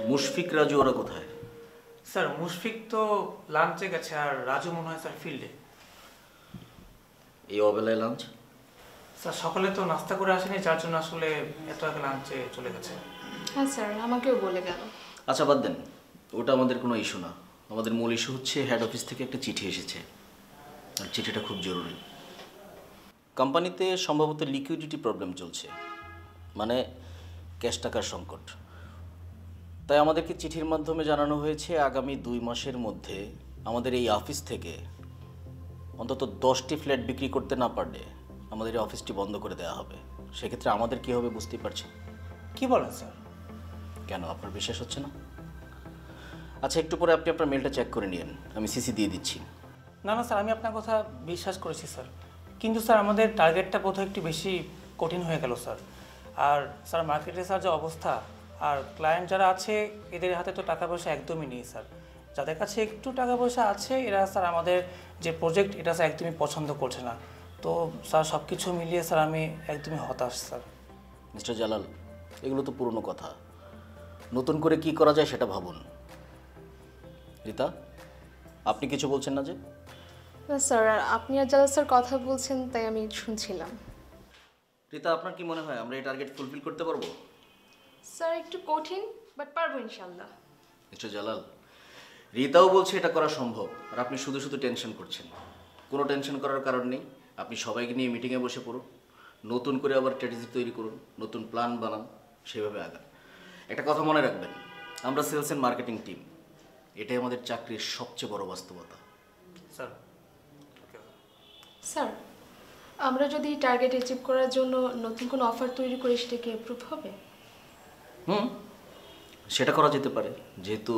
মুশফিক রাজু ওরা কোথায়? স্যার মুশফিক তো লাঞ্চে গেছে, আর রাজু মনে হয় স্যার ফিল্ডে। এই অবেলায় লাঞ্চ? স্যার সকালে তো নাস্তা করে আসেনি, যার জন্য আসলে এত আগে লাঞ্চে চলে গেছে। হ্যাঁ স্যার, আমাকেও বলে গেল। আচ্ছা বাদ দেন, ওটা আমাদের কোনো ইস্যু না। আমাদের মূল ইস্যু হচ্ছে হেড অফিস থেকে একটা চিঠি এসেছে, আর চিঠিটা খুব জরুরি। কোম্পানিতে সম্ভবত লিকুইডিটি প্রবলেম চলছে, মানে ক্যাশ টাকার সংকট। তাই আমাদেরকে চিঠির মাধ্যমে জানানো হয়েছে আগামী 2 মাসের মধ্যে আমাদের এই অফিস থেকে অন্তত 10টি ফ্ল্যাট বিক্রি করতে না পারলে আমাদের এই অফিসটি বন্ধ করে দেওয়া হবে। সেক্ষেত্রে আমাদের কী হবে বুঝতেই পারছেন। কি বলেন স্যার? কেন, আপনার বিশ্বাস হচ্ছে না? আচ্ছা একটু পরে আপনি আপনার মেলটা চেক করে নিন, আমি সিসি দিয়ে দিচ্ছি। না না স্যার, আমি আপনার কথা বিশ্বাস করেছি স্যার, কিন্তু স্যার আমাদের টার্গেটটা বোধহয় একটু বেশি কঠিন হয়ে গেল স্যার। আর স্যার মার্কেটে স্যার যে অবস্থা, আর ক্লায়েন্ট যারা আছে এদের হাতে তো টাকা পয়সা একদমই নেই স্যার। যাদের কাছে একটু টাকা পয়সা আছে এরা স্যার আমাদের যে প্রজেক্ট এটা স্যার একদমই পছন্দ করছে না। তো স্যার সব কিছু মিলিয়ে স্যার আমি একদমই হতাশ স্যার। মিস্টার জালাল, এগুলো তো পুরনো কথা, নতুন করে কি করা যায় সেটা ভাবুন। রীতা, আপনি কিছু বলছেন না যে? না স্যার, আপনি আর জালাল স্যার কথা বলছেন তাই আমি শুনছিলাম। রীতা, আপনার কি মনে হয় আমরা এই টার্গেট ফুলফিল করতে পারবো? স্যার একটু কঠিন, বাট পারবো ইনশাল্লাহ। মিস্টার জালাল, রীতাও বলছে এটা করা সম্ভব, আর আপনি শুধু শুধু টেনশন করছেন। কোনো টেনশন করার কারণ নেই। আপনি সবাইকে নিয়ে মিটিংয়ে বসে পড়ুন, নতুন করে আবার স্ট্র্যাটেজি তৈরি করুন, নতুন প্ল্যান বানান, সেভাবে আগান। একটা কথা মনে রাখবেন, আমরা সেলস অ্যান্ড মার্কেটিং টিম, এটাই আমাদের চাকরির সবচেয়ে বড় বাস্তবতা। স্যার স্যার, আমরা যদি টার্গেট অ্যাচিভ করার জন্য নতুন কোনো অফার তৈরি করি সেটা কি অ্যাপ্রুভ হবে? সেটা করা যেতে পারে, যেহেতু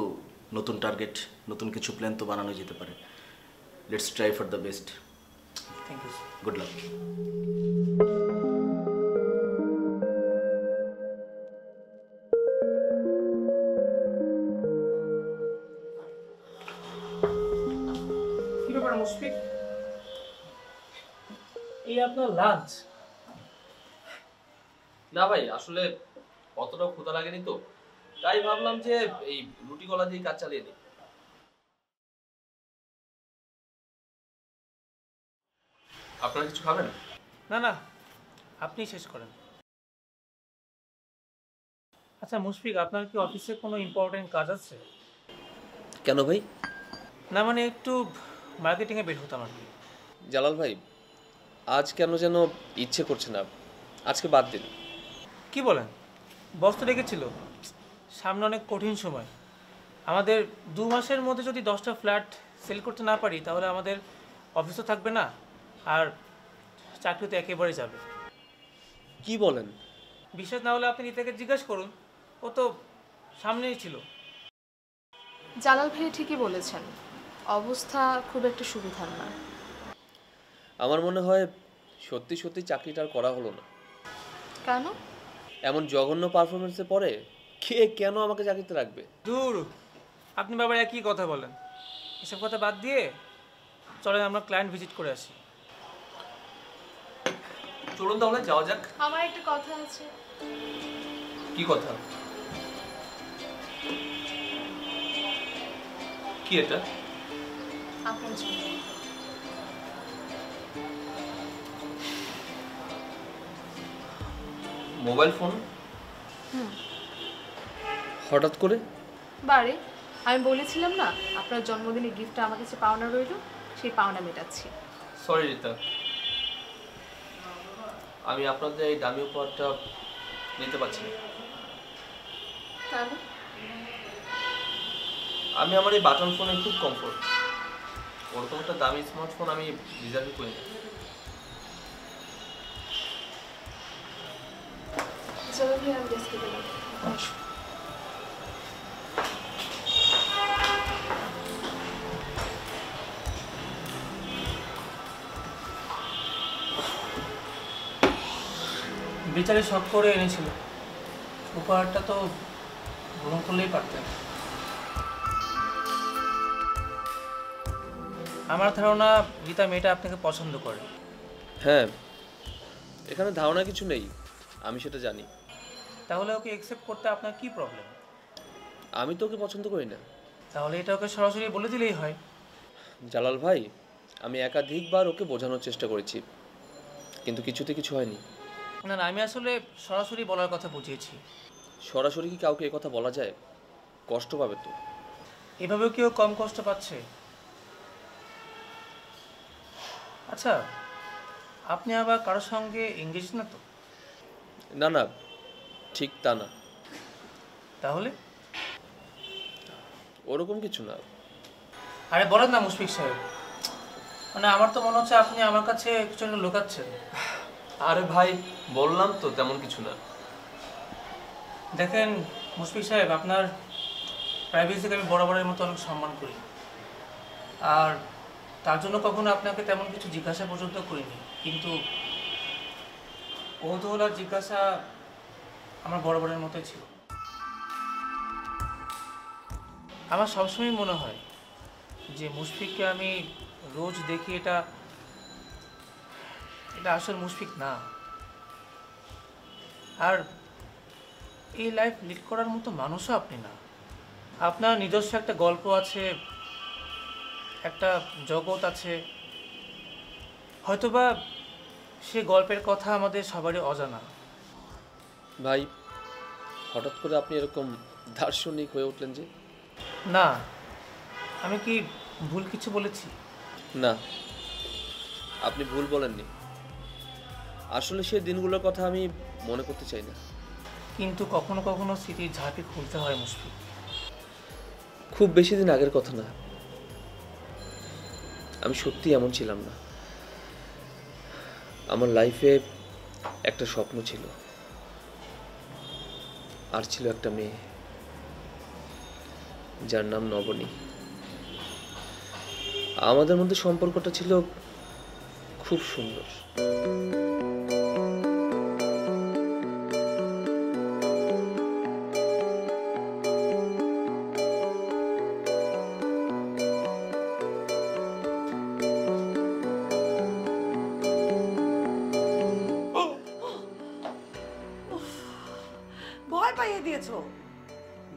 নতুন টার্গেট, নতুন কিছু প্ল্যান তো বানানো যেতে পারে। Let's try for the best. Thank you sir. Good luck. কি ব্যাপার মুশফিক, এই আপনার লাঞ্চ? না ভাই, আসলে অতটাও ক্ষুধা লাগেনি তো, তাই ভাবলাম যে এই রুটি কলা দিয়ে কাজ চালিয়ে দিই। আপনারা কিছু খাবেন? না না, আপনি শেষ করেন। আচ্ছা মুশফিক, আপনার কি অফিসে কোনো ইম্পর্টেন্ট কাজ আছে? কেন ভাই? না মানে একটু মার্কেটিংয়ে বের হতাম আর কি। জালাল ভাই, আজ কেন যেন ইচ্ছে করছে না, আজকে বাদ দিন। কি বলেন? বস তো ডেকেছিল, সামনে অনেক কঠিন সময়। আমাদের 2 মাসের মধ্যে যদি 10টা ফ্ল্যাট সেল করতে না পারি তাহলে আমাদের অফিসও থাকবে না, আর চাকরি তো একেবারে যাবে। কি বলেন? বিশ্বাস না হলে আপনি রিতাকে জিজ্ঞাসা করুন, ও তো সামনেই ছিল। জালাল ভাই ঠিকই বলেছেন, অবস্থা খুব একটা সুবিধার না। আমার মনে হয় সত্যি সত্যি চাকরিটা আর করা হলো না। কেন? এমন জঘন্য পারফরমেন্সে পরে কে কেন আমাকে চাকরিতে রাখবে? দূর, আপনি বাবার একই কথা বলেন। এসব কথা বাদ দিয়ে চলেন আমরা ক্লায়েন্ট ভিজিট করে আসি। চলুন তাহলে যাওয়া যাক। আমার একটা কথা আছে। কি কথা? কি এটা? আপনার জন্য। Mobile phone? হঠাৎ করে? বারে, আমি বলেছিলাম না আপনার জন্মদিনে গিফটটা আমার কাছে পাওনা রইল, সেই পাওনা মেটাচ্ছি। সরি রীতা, আমি আপনাদের এই দামি উপহারটা নিতে পারছি না। কেন? আমি আমার এই বাটন ফোনে খুব কমফোর্ট, ওরকম একটা দামি স্মার্টফোন আমি রিজার্ভই করি না। চলো ভাই, আমি ডেস্কে গেলাম। বিচারে শখ করে এনেছিল, উপহারটা তো গ্রহণ করলেই পারতেন। আমার ধারণা গীতা মেয়েটা আপনাকে পছন্দ করে। হ্যাঁ, এখানে ধারণা কিছু নেই, আমি সেটা জানি। তাহলে ওকে অ্যাকসেপ্ট করতে আপনার কি প্রবলেম? আমি তো ওকে পছন্দ করি না। তাহলে এটা ওকে সরাসরি বলে দিলেই হয়। জালাল ভাই, আমি একাধিকবার ওকে বোঝানোর চেষ্টা করেছি, কিন্তু কিছুতে কিছু হয়নি। না না, আমি আসলে সরাসরি বলার কথা বুঝিয়েছি। সরাসরি কি কাউকে কথা বলা যায়? কষ্ট পাবে তো। এভাবেও কেউ কম কষ্ট পাচ্ছে? আচ্ছা, আপনি আবার কারোর সঙ্গে এঙ্গেজ না তো? না না, ঠিক তা না। তাহলে? ওরকম কিছু না। আরে বলেন না মুশফিক সাহেব, মানে আমার তো মনে হচ্ছে আপনি আমার কাছে কিছু একটা লুকাচ্ছেন। আরে ভাই, বললাম তো তেমন কিছু না। দেখেন মুশফিক সাহেব, আপনার প্রাইভেসিকে আমি বরাবরের মতো অনেক সম্মান করি, আর তার জন্য কখনো আপনাকে তেমন কিছু জিজ্ঞাসা পর্যন্ত করিনি, কিন্তু কৌতূহল আর জিজ্ঞাসা আমার বরাবরের মতোই ছিল। আমার সবসময় মনে হয় যে মুশফিককে আমি রোজ দেখি, এটা আসল মুশফিক না। আর এই লাইফ লিড করার মতো মানুষও আপনি না। আপনার নিজস্ব একটা গল্প আছে, একটা জগৎ আছে, হয়তোবা সে গল্পের কথা আমাদের সবারই অজানা। ভাই, হঠাৎ করে আপনি এরকম দার্শনিক হয়ে উঠলেন যে? না, আমি কি ভুল কিছু বলেছি? না, আপনি ভুল বলেননি। আসলে সেই দিনগুলোর কথা আমি মনে করতে চাই না। কিন্তু কখনো কখনো স্মৃতির ঝাঁপি খুলতে হয় মুশফিক। খুব বেশি দিন আগের কথা না। আমি সত্যি এমন ছিলাম না। আমার লাইফে একটা স্বপ্ন ছিল, আর ছিল একটা মেয়ে যার নাম নবনী। আমাদের মধ্যে সম্পর্কটা ছিল খুব সুন্দর। ভয় পাইয়ে দিয়েছো।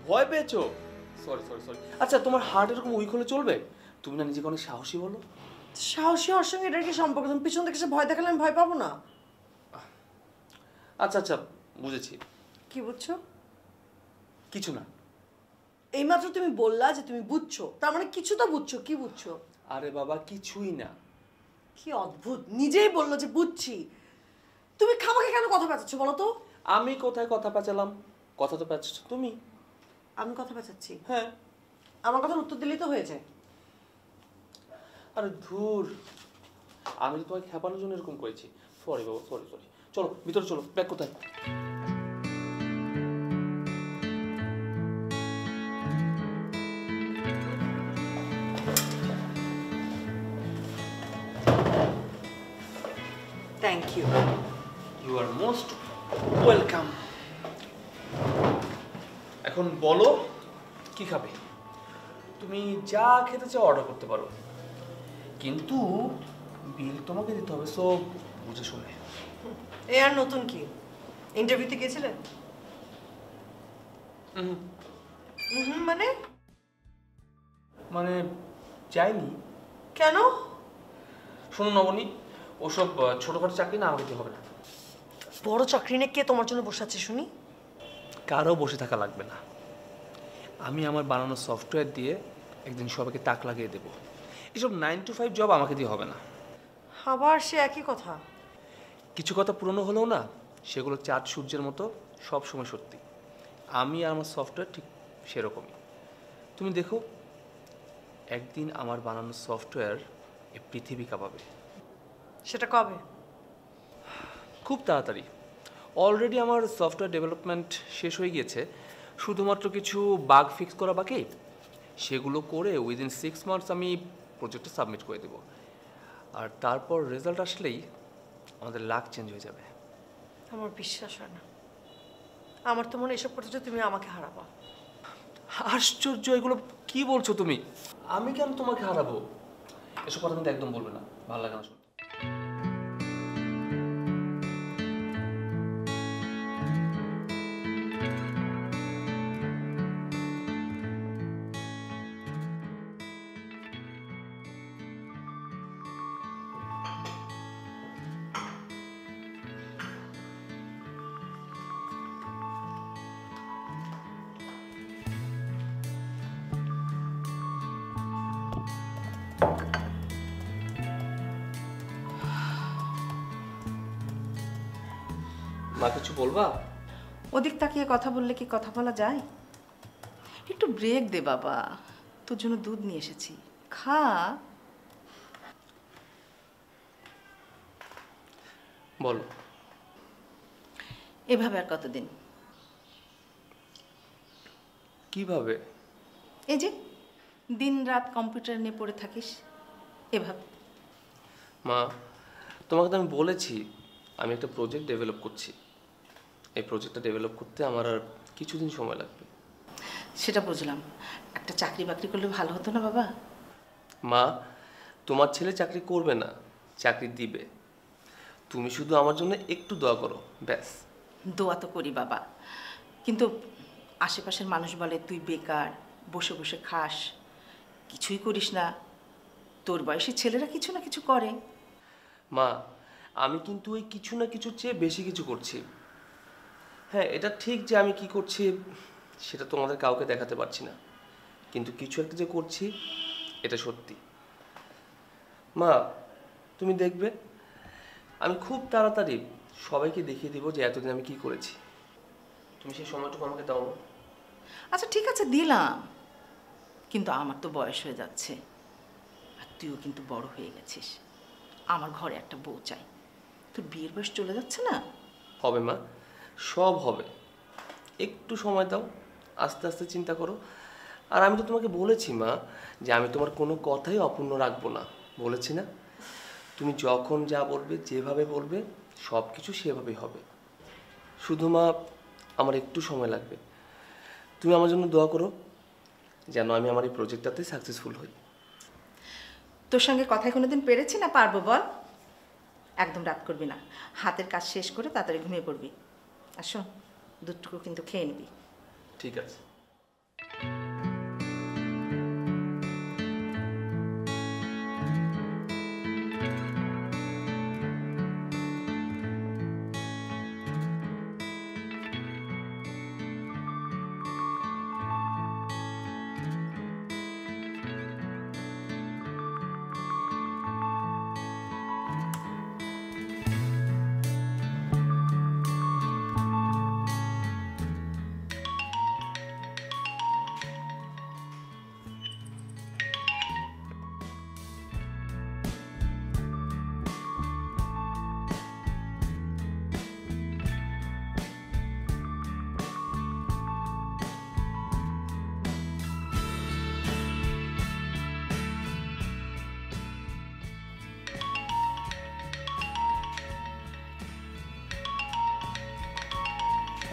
ভয় পেয়েছো? Sorry sorry sorry. আচ্ছা, তোমার হার্ট এরকম উইক হলে চলবে? তুমি না নিজেকে অনেক সাহসী বলো। সাহসী হওয়ার সঙ্গে এটার কি সম্পর্ক? তুমি পিছন থেকে সে ভয় দেখালে আমি ভয় পাবো না? আচ্ছা আচ্ছা, বুঝেছি। কি বুঝছো? কিছু না। এইমাত্র তুমি বললা যে তুমি বুঝছো, তার মানে কিছু তো বুঝছো। কি বুঝছো? আরে বাবা, কিছুই না। কি অদ্ভুত, নিজেই বললো যে বুঝছি। তুমি খামাকে কেন কথা পেঁচাচ্ছ বলো তো? আমি কোথায় কথা পেঁচালাম? কথা তো পেঁচাচ্ছ তুমি। আমি কথা পেঁচাচ্ছি? হ্যাঁ। আমার কথার উত্তর দিলেই তো হয়েছে। আরে ধুর, আমি তো তোমাকে খেপানোর জন্য এরকম করেছি। সরি বাবা, সরি সরি। চলো ভিতরে চলো। ব্যাগ কোথায়? Thank you. You are most welcome. এখন বলো কি খাবে? তুমি যা খেতে চাও অর্ডার করতে পারো, কিন্তু বিল তোমাকে দিতে হবে। সো বুঝে শুনে। এ আর নতুন কি? ইন্টারভিউতে গিয়েছিলে? মানে? মানে যাইনি। কেন? শোনো নবনী, ওসব ছোটখাটো চাকরি না আমাকে দিতে হবে না। বড় চাকরি নিয়ে কে তোমার জন্য বসে আছে শুনি? কারো বসে থাকা লাগবে না। আমি আমার বানানো সফটওয়্যার দিয়ে একদিন সবাইকে তাক লাগিয়ে দেবো। এসব 9 to 5 জব আমাকে দিয়ে হবে না। আবার সে একই কথা। কিছু কথা পুরনো হলেও না, সেগুলো চাঁদ সূর্যের মতো সব সময় সত্যি। আমি আর আমার সফটওয়্যার ঠিক সেরকমই। তুমি দেখো, একদিন আমার বানানো সফটওয়্যার এই পৃথিবী কাঁপাবে। সেটা কবে? খুব তাড়াতাড়ি। অলরেডি আমার সফটওয়্যার ডেভেলপমেন্ট শেষ হয়ে গিয়েছে, শুধুমাত্র কিছু বাগ ফিক্স করা বাকি। সেগুলো করে উইদিন 6 মান্থস আমি প্রজেক্টটা সাবমিট করে দেব। আর তারপর রেজাল্ট আসলেই আমাদের লাক চেঞ্জ হয়ে যাবে। আমার বিশ্বাস হয় না। আমার তো মনে হয় এসব করতে তুমি আমাকে হারাবা। আশ্চর্য, এগুলো কি বলছো তুমি? আমি কেন তোমাকে হারাবো? এসব কথা কিন্তু একদম বলবে না, ভালো লাগে না শুনতে। মা কিছু বলবা? ওদিক তাকিয়ে কথা বললে কি কথা বলা যায়? একটু ব্রেক দে বাবা, তোর জন্য দুধ নিয়ে এসেছি, খা। বলো। এভাবে আর কতদিন? কিভাবে? এই যে দিন রাত কম্পিউটার নিয়ে পড়ে থাকিস, এভাবে। মা, তোমাকে তো আমি বলেছি আমি একটা প্রজেক্ট ডেভেলপ করছি। এই প্রজেক্টটা ডেভেলপ করতে আমার আর কিছুদিন সময় লাগবে। সেটা বুঝলাম, একটা চাকরি বাকরি করলে ভালো হতো না বাবা? মা, তোমার ছেলে চাকরি করবে না, চাকরি দিবে। তুমি শুধু আমার জন্য একটু দোয়া করো, ব্যাস। দোয়া তো করি বাবা, কিন্তু আশেপাশের মানুষ বলে তুই বেকার, বসে বসে খাস, কিছুই করিস না। তোর বয়সী ছেলেরা কিছু না কিছু করে। মা, আমি কিন্তু ওই কিছু না কিছু চেয়ে বেশি কিছু করছি। হ্যাঁ, এটা ঠিক যে আমি কি করছি সেটা তোমাদের কাউকে দেখাতে পারছি না, কিন্তু কিছু একটা যে করছি এটা সত্যি। মা, তুমি দেখবে আমি খুব তাড়াতাড়ি সবাইকে দেখিয়ে দিব যে এতদিন আমি কি করেছি। তুমি সেই সময়টুকু আমাকে দাও না? আচ্ছা ঠিক আছে, দিলাম, কিন্তু আমার তো বয়স হয়ে যাচ্ছে, আর তুইও কিন্তু বড় হয়ে গেছিস। আমার ঘরে একটা বউ চাই। তোর বিয়ের বয়স চলে যাচ্ছে না? হবে মা, সব হবে। একটু সময় দাও, আস্তে আস্তে চিন্তা করো। আর আমি তো তোমাকে বলেছি মা যে আমি তোমার কোনো কথাই অপূর্ণ রাখবো না, বলেছি না? তুমি যখন যা বলবে, যেভাবে বলবে, সব কিছু সেভাবেই হবে। শুধু মা আমার একটু সময় লাগবে। তুমি আমার জন্য দোয়া করো যেন আমি আমার এই প্রজেক্টটাতে সাকসেসফুল হই। তোর সঙ্গে কথায় কোনোদিন পেরেছি না পারবো বল? একদম রাত করবি না, হাতের কাজ শেষ করে তাড়াতাড়ি ঘুমিয়ে পড়বি। আর শোন, দুধটুকু কিন্তু খেয়ে নিবি। ঠিক আছে।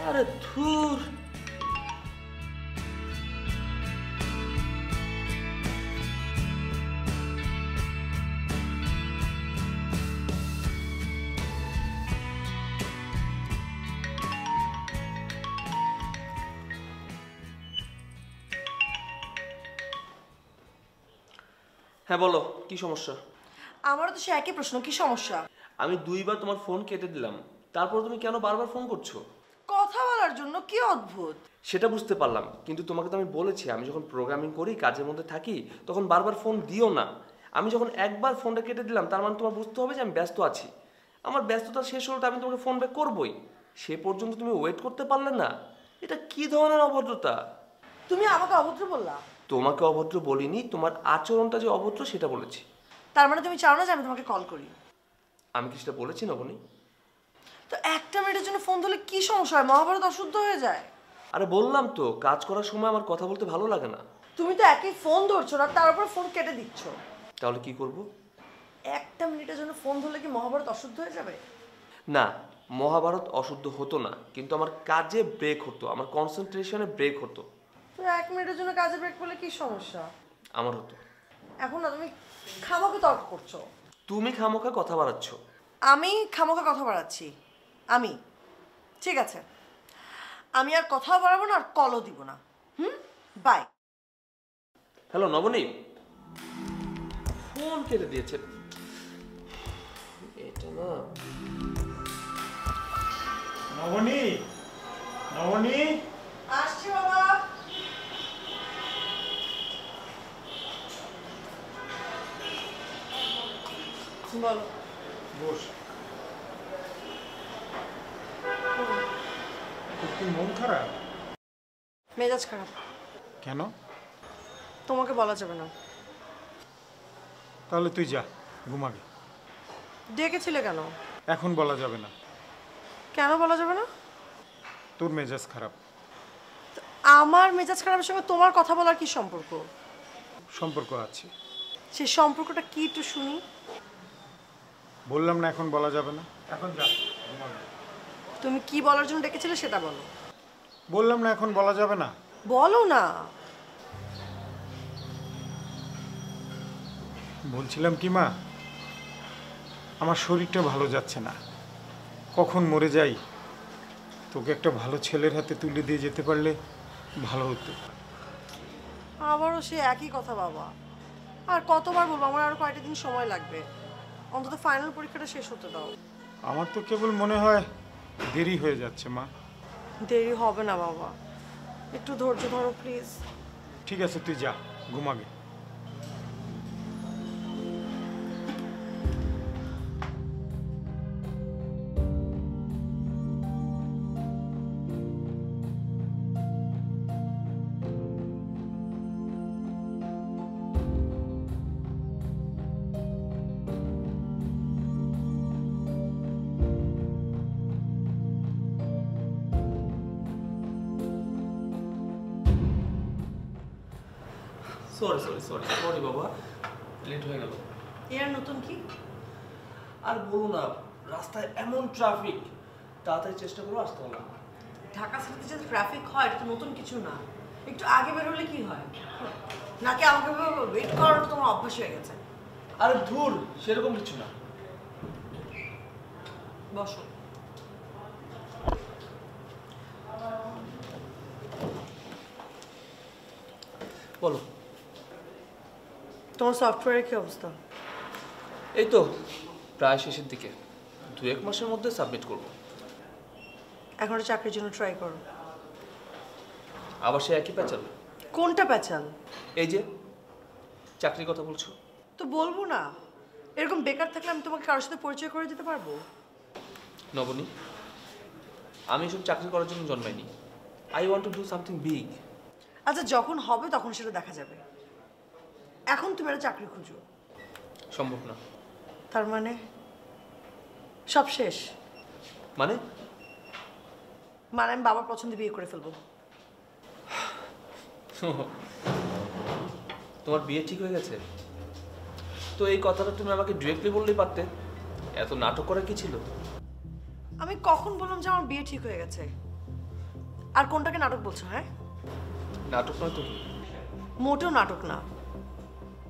আরে ধুর, হ্যাঁ বলো, কি সমস্যা? আমারও তো সে একই প্রশ্ন, কি সমস্যা? আমি 2বার তোমার ফোন কেটে দিলাম, তারপর তুমি কেন বারবার ফোন করছো? কথা বলার জন্য, কি অদ্ভুত। সেটা বুঝতে পারলাম, কিন্তু তোমাকে তো আমি বলেছি আমি যখন প্রোগ্রামিং করি, কাজের মধ্যে থাকি, তখন বারবার ফোন দিও না। আমি যখন একবার ফোনটা কেটে দিলাম তার মানে তোমার বুঝতে হবে যে আমি ব্যস্ত আছি। আমার ব্যস্ততা শেষ হলে তো আমি তোমাকে ফোন ব্যাক করবোই। সে পর্যন্ত তুমি ওয়েট করতে পারলে না? এটা কি ধরনের অভদ্রতা? তুমি আমাকে অভদ্র বললা? তোমাকে অভদ্র বলিনি, তোমার আচরণটা যে অভদ্র সেটা বলেছি। তার মানে তুমি চাও না যে আমি তোমাকে কল করি? আমি কি সেটা বলেছি নবনী? তো একটা মিনিটের জন্য ফোন ধরলে কি সমস্যা হয়? মহাভারত অশুদ্ধ হয়ে যায়? আরে বললাম তো, কাজ করার সময় আমার কথা বলতে ভালো লাগে না। তুমি তো একই ফোন ধরছো না, তার উপর ফোন কেটে দিচ্ছ। তাহলে কি করব? একটা মিনিটের জন্য ফোন ধরলে কি মহাভারত অশুদ্ধ হয়ে যাবে? না, মহাভারত অশুদ্ধ হতো না, কিন্তু আমার কাজে ব্রেক হতো, আমার কনসেন্ট্রেশনে ব্রেক হতো। তো 1 মিনিটের জন্য কাজে ব্রেক করলে কি সমস্যা? আমার হতো। এখন না তুমি খামোকে তর্ক করছো। তুমি খামোখা কথা বাড়াচ্ছ। আমি খামোকা কথা বাড়াচ্ছি? আমি? ঠিক আছে, আমি আর কথা বাড়াবো না, আর কলও দিব না। বাই। হ্যালো নবনী, ফোন কেটে দিয়েছে। এটা না, নবনী, নবনী, আসছি বাবা। বলো। বস। কি মন খারাপ? মেজাজ খারাপ। কেন? তোমাকে বলা যাবে না। তাহলে তুই যা, ঘুমাগে। ডেকেছিলে কেন? এখন বলা যাবে না। কেন বলা যাবে না? তোর মেজাজ খারাপ। আমার মেজাজ খারাপের সঙ্গে তোমার কথা বলার কি সম্পর্ক? সম্পর্ক আছে। সেই সম্পর্কটা কি একটু শুনি। বললাম না এখন বলা যাবে না। এখন যা, ঘুমাগে। তুমি কি বলার জন্য ডেকেছিলে সেটা বলো। বললাম না এখন বলা যাবে না। বলো না। বলছিলাম কি মা, আমার শরীরটা ভালো যাচ্ছে না। কখন মরে যাই, তোকে একটা ভালো ছেলের হাতে তুলে দিয়ে যেতে পারলে ভালো হতো। আবারও সে একই কথা বাবা। আর কতবার বলবো, আমার আরো কয়েকটা দিন সময় লাগবে। অন্তত ফাইনাল পরীক্ষাটা শেষ হতে দাও। আমার তো কেবল মনে হয় দেরি হয়ে যাচ্ছে মা। দেরি হবে না বাবা, একটু ধৈর্য ধরো প্লিজ। ঠিক আছে তুই যা, ঘুমাগে। সরি বাবা, লেট হয়ে গেল। এর নতুন কি? আর বলো না, রাস্তায় এমন ট্রাফিক, তাড়াতাড়ি চেষ্টা করো আসতে হলো। ঢাকা সিটিতে যে ট্রাফিক হয় এটা তো নতুন কিছু না। একটু আগে বের হলে কি হয়? নাকি আমাকে ওয়েট করার তোমার অভ্যাস হয়ে গেছে? আরে ধুর, সেরকম কিছু না। বসো। বলো। তোমার সফটওয়্যারের কি অবস্থা? এই তো প্রায় শেষের দিকে, 2-1 মাসের মধ্যে সাবমিট করব। এখন একটা চাকরির জন্য ট্রাই করো। আবার সে একই প্যাচাল? কোনটা প্যাচাল? এই যে চাকরির কথা বলছো। তো বলবো না? এরকম বেকার থাকলে আমি তোমাকে কারোর সাথে পরিচয় করে দিতে পারবো? নবনী, আমি এসব চাকরি করার জন্য জন্মাইনি। I want to do something big. আচ্ছা, যখন হবে তখন সেটা দেখা যাবে। এখন তুমি একটা চাকরি খুঁজো। সম্ভব না। তার মানে সব শেষ? মানে আমি বাবার পছন্দে বিয়ে করে ফেলবো। তোমার বিয়ে ঠিক হয়ে গেছে? তো এই কথাটা তুমি আমাকে ডিরেক্টলি বললেই পারতে। এত নাটক করা কি ছিল? আমি কখন বললাম যে আমার বিয়ে ঠিক হয়ে গেছে? আর কোনটাকে নাটক বলছো? হ্যাঁ, নাটক নয় তো? মোটেও নাটক না।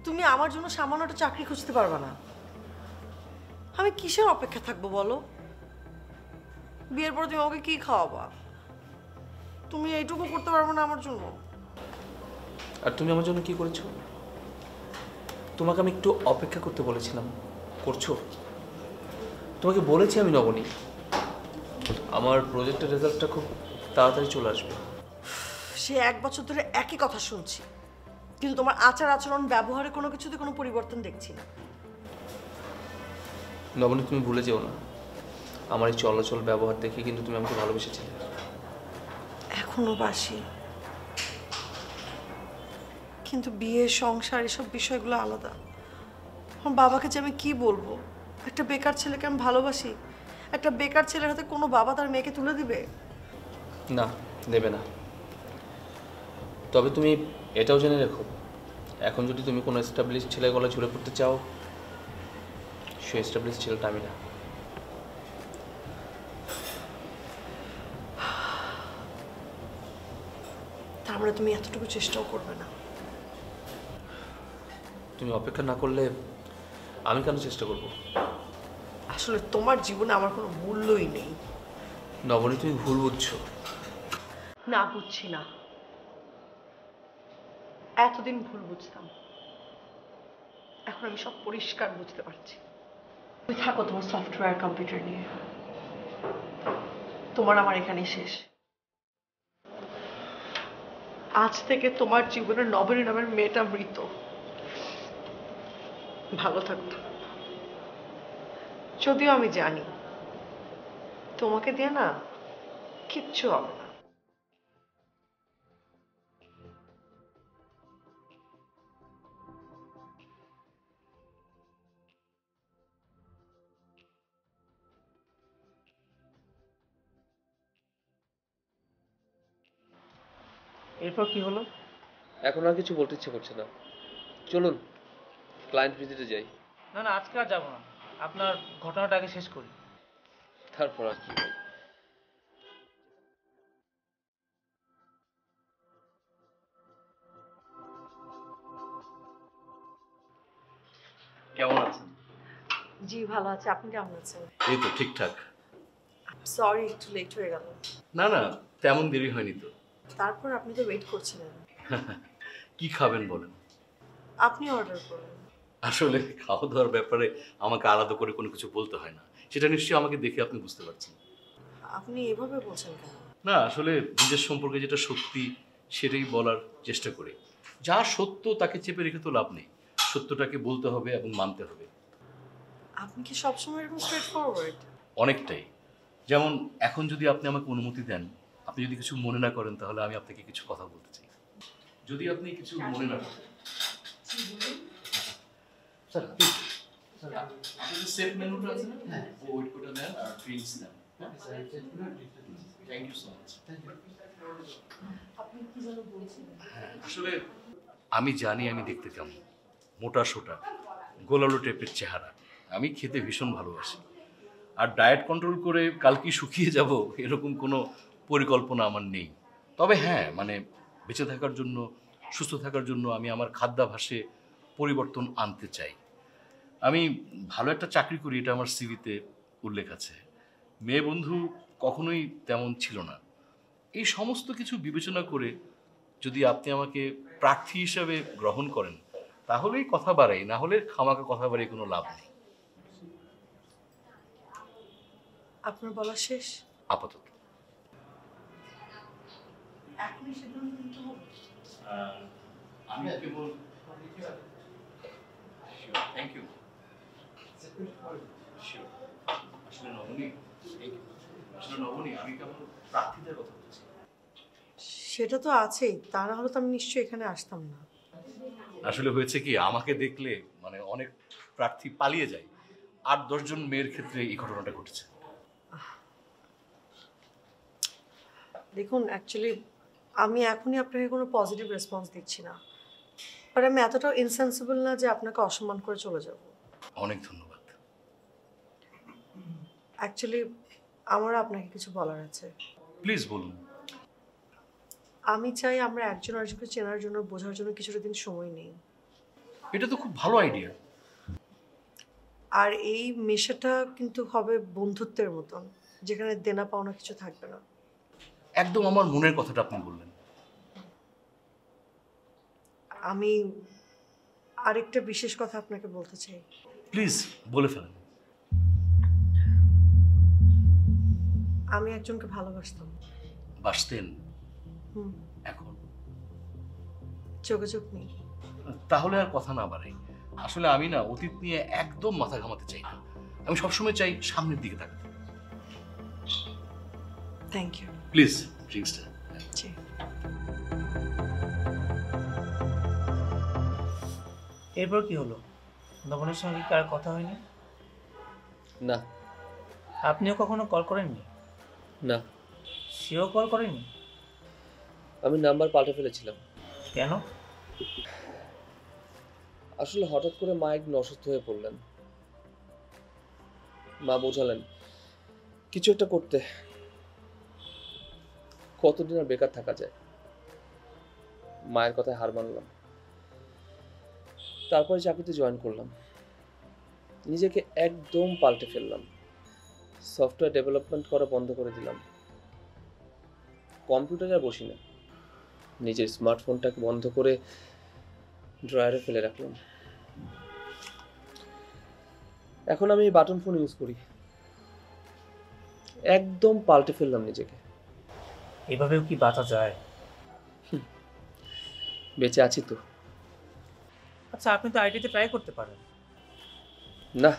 তুমি আমার জন্য সামান্য একটা চাকরি খুঁজতে পারবে না। আমি কিসের অপেক্ষা থাকবো বলো? বিয়ের পর তুমি আমাকে কি খাওয়াবা? তুমি এইটুকু করতে পারবে না আমার জন্য? আর তুমি আমার জন্য কি করেছো? তোমাকে আমি একটু অপেক্ষা করতে বলেছিলাম, করছো? তোমাকে বলেছি আমি নবনী, আমার প্রজেক্টের রেজাল্টটা খুব তাড়াতাড়ি চলে আসবে। সে 1 বছর ধরে একই কথা শুনছি, কিন্তু তোমার আচার আচরণ ব্যবহারে কোনো কিছুতে কোনো পরিবর্তন দেখছি না। নবনী, তুমি ভুলে যেও না, আমার এই চলাচল ব্যবহার দেখে কিন্তু তুমি আমাকে ভালোবেসেছিলে। এখনো বাসি, কিন্তু বিয়ে, সংসার, এসব বিষয়গুলো আলাদা। আমার বাবাকে যে আমি কি বলবো? একটা বেকার ছেলেকে আমি ভালোবাসি? একটা বেকার ছেলের হাতে কোনো বাবা তার মেয়েকে তুলে দিবে? না, দেবে না। তবে তুমি এটাও জেনে রেখো, এখন যদি তুমি কোনো এস্টাবলিশ ছেলের গলায় ঝুলে পড়তে চাও, সে এস্টাবলিশ ছেলেটা আমি না। তার মানে তুমি এতটুকু চেষ্টাও করবে না? তুমি অপেক্ষা না করলে আমি কেন চেষ্টা করব? আসলে তোমার জীবনে আমার কোনো মূল্যই নেই। নবনী, তুমি ভুল বুঝছো। না, বুঝছি না। এতদিন ভুল বুঝতাম, এখন আমি সব পরিষ্কার বুঝতে পারছি। তুমি থাকো তোমার সফটওয়্যার কম্পিউটার নিয়ে। তোমার আমার এখানেই শেষ। আজ থেকে তোমার জীবনের নবনী নামের মেয়েটা মৃত। ভালো থাকতো। যদিও আমি জানি তোমাকে দিয়ে না কিচ্ছু হবে না। এরপর কি হলো? এখন আর কিছু বলতে ইচ্ছে করছে না, চলুন ক্লায়েন্ট ভিজিটে যাই। না না, আজকে আর যাবো না, আপনার ঘটনাটা আগে শেষ করি। তারপর আর কি ভাই। কেমন আছেন? জি ভালো আছে, আপনি কেমন আছেন? এই তো ঠিকঠাক। সরি একটু লেট হয়ে গেল। না না, তেমন দেরি হয়নি তো। তারপর আপনি তো ওয়েট করছিলেন। কি খাবেন বলেন? আপনি অর্ডার করুন। আসলে খাওয়া দাওয়ার ব্যাপারে আমাকে আলাদা করে কোনো কিছু বলতে হয় না, সেটা নিশ্চয়ই আমাকে দেখে আপনি বুঝতে পারছেন। আপনি এভাবে বলছেন কেন? না আসলে নিজের সম্পর্কে যেটা সত্যি সেটাই বলার চেষ্টা করি। যা সত্য তাকে চেপে রেখে তো লাভ নেই, সত্যটাকে বলতে হবে এবং মানতে হবে। আপনি কি সবসময় এরকম স্ট্রেট ফরওয়ার্ড? অনেকটাই। যেমন এখন যদি আপনি আমাকে অনুমতি দেন, আপনি যদি কিছু মনে না করেন, তাহলে আমি আপনাকে কিছু কথা বলতে চাই। যদি আপনি কিছু মনে না করেন। স্যার প্লিজ, স্যার আপনাদের সেট মেনুটা আছে না? হ্যাঁ, ওই ওটা নেন আর ড্রিঙ্কস নেন। Thank you so much. আপনি কি যেন বলছিলেন? হ্যাঁ, আসলে আমি জানি আমি দেখতে কেমন, মোটা সোটা, গোলালো টাইপের চেহারা। আমি খেতে ভীষণ ভালোবাসি, আর ডায়েট কন্ট্রোল করে কালকে শুকিয়ে যাব এরকম কোনো পরিকল্পনা আমার নেই। তবে হ্যাঁ, মানে বেঁচে থাকার জন্য, সুস্থ থাকার জন্য আমি আমার খাদ্যাভ্যাসে পরিবর্তন আনতে চাই। আমি ভালো একটা চাকরি করি, এটা আমার সিভিতে উল্লেখ আছে। মেয়ে বন্ধু কখনোই তেমন ছিল না। এই সমস্ত কিছু বিবেচনা করে যদি আপনি আমাকে প্রার্থী হিসাবে গ্রহণ করেন, তাহলেই কথা বাড়াই, না হলে খামাকা কথা বাড়াই কোনো লাভ নেই। আপনার বলা শেষ? আপাতত এখনই সিদ্ধান্ত নিতে হবে? আমি কেবল থ্যাংক ইউ। আসলে নবনী, আসলে নবনী, আমি কেবল প্রার্থীদের কথা বলছি। সেটা তো আছেই, তা না হলে তো আমি নিশ্চয়ই এখানে আসতাম না। আসলে হয়েছে কি, আমাকে দেখলে মানে অনেক প্রার্থী পালিয়ে যায়। 8-10 জন মেয়ের ক্ষেত্রে এই ঘটনাটা ঘটেছে। দেখুন অ্যাকচুয়ালি আমি এখনই আপনাকে কোনো পজিটিভ রেসপন্স দিচ্ছি না, আর আমি এতটাও ইনসেন্সিবল না যে আপনাকে অসম্মান করে চলে যাব। অনেক ধন্যবাদ। অ্যাকচুয়ালি আমার আপনাকে কিছু বলার আছে। প্লিজ বলুন। আমি চাই আমরা একজন আরেকজনকে চেনার জন্য, বোঝার জন্য কিছুটা দিন সময় নেই। এটা তো খুব ভালো আইডিয়া। আর এই মেশাটা কিন্তু হবে বন্ধুত্বের মতন, যেখানে দেনা পাওনা কিছু থাকবে না। একদম আমার মনের কথাটা আপনি বললেন। আমি আরেকটা বিশেষ কথা আপনাকে বলতে চাই। প্লিজ বলে ফেলেন। আমি একজনকে ভালোবাসতাম। বাসতেন? হুম, এখন যোগাযোগ নেই। তাহলে আর কথা না বাড়াই। আসলে আমি না অতীত নিয়ে একদম মাথা ঘামাতে চাই না। আমি সবসময় চাই সামনের দিকে থাকতে। Thank you. প্লিজ ড্রিঙ্কসটা। জি। এরপর কি হলো? নবনের সঙ্গে কি আর কথা হয়নি? না। আপনিও কখনো কল করেননি? না, সেও কল করেনি? আমি নাম্বার পাল্টে ফেলেছিলাম। কেন? আসলে হঠাৎ করে মা একদিন অসুস্থ হয়ে পড়লেন। মা বোঝালেন কিছু একটা করতে। কতদিন আর বেকার থাকা যায়। মায়ের কথায় হার মানলাম। তারপরে চাকরিতে জয়েন করলাম। নিজেকে একদম পাল্টে ফেললাম। সফটওয়্যার ডেভেলপমেন্ট করা বন্ধ করে দিলাম। কম্পিউটারে আর বসি না। নিজের স্মার্টফোনটাকে বন্ধ করে ড্রয়ারে ফেলে রাখলাম। এখন আমি বাটন ফোন ইউজ করি। একদম পাল্টে ফেললাম নিজেকে। এভাবেও কি বাঁচা যায়? বেঁচে আছি তো। আচ্ছা, আপনি তো আইটিতে ট্রাই করতে পারেন। না,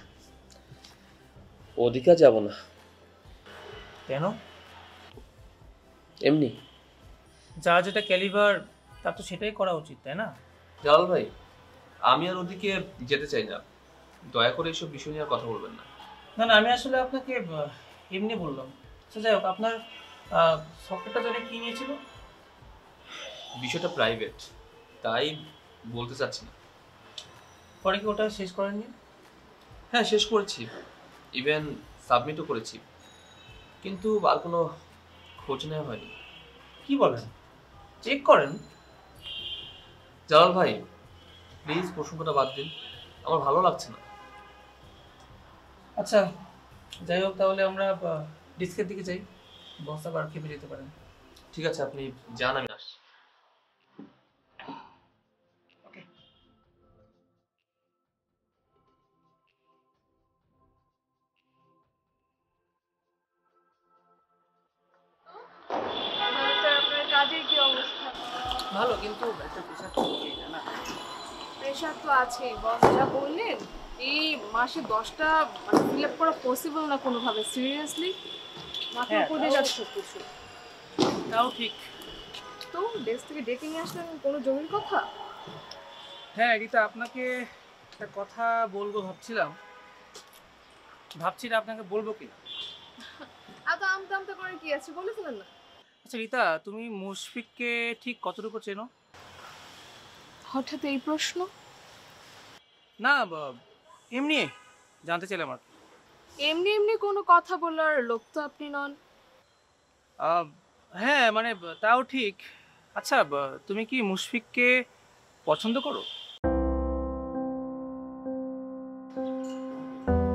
ওদিকে যাব না। কেন? এমনি। যার যেটা ক্যালিবার, তার তো সেটাই করা উচিত, তাই না? জালাল ভাই, আমি আর ওদিকে যেতে চাই না। দয়া করে এইসব বিষয় নিয়ে আর কথা বলবেন না। না না, আমি আসলে আপনাকে এমনি বললাম। আচ্ছা যাই হোক, আপনার সফটওয়্যারটা জানে কি নিয়েছিল? বিষয়টা প্রাইভেট, তাই বলতে চাচ্ছি না। পরে কি ওটা শেষ করেননি? হ্যাঁ, শেষ করেছি, ইভেন সাবমিটও করেছি, কিন্তু আর কোনো খোঁজ নেওয়া হয়নি। কি বলেন? চেক করেন? জালাল ভাই, প্লিজ প্রসঙ্গটা বাদ দিন, আমার ভালো লাগছে না। আচ্ছা যাই হোক, তাহলে আমরা ডিস্কের দিকে যাই, বস আবার খেপে যেতে পারেন। ঠিক আছে, আপনি যান, আমি আসছি। স্যার আপনার কাজের কি অবস্থা? ভালো, কিন্তু একটা পেশা তো না। প্রেশার তো আছে, বস যা বললেন এই মাসে 10টা মানে ফিল আপ করা পসিবল না কোনোভাবে। সিরিয়াসলি মাথা হ্যাঁ, পড়ে যাচ্ছে সব কিছু। তাও ঠিক। তো ডেস্ক থেকে ডেকে নিয়ে আসলেন কোনো জরুরি কথা? হ্যাঁ রিতা, আপনাকে একটা কথা বলবো ভাবছিলাম, ভাবছি না আপনাকে বলবো কি। এত আমতা আমতা করে কি আছে, বলে ফেলেন না। আচ্ছা রিতা, তুমি মুশফিককে ঠিক কতটুকু চেনো? হঠাৎ এই প্রশ্ন? না এমনি জানতে চাইলাম আর কি। এমনি এমনি কোনো কথা বলার লোক তো আপনি নন। হ্যাঁ মানে তাও ঠিক। আচ্ছা তুমি কি মুশফিককে পছন্দ করো?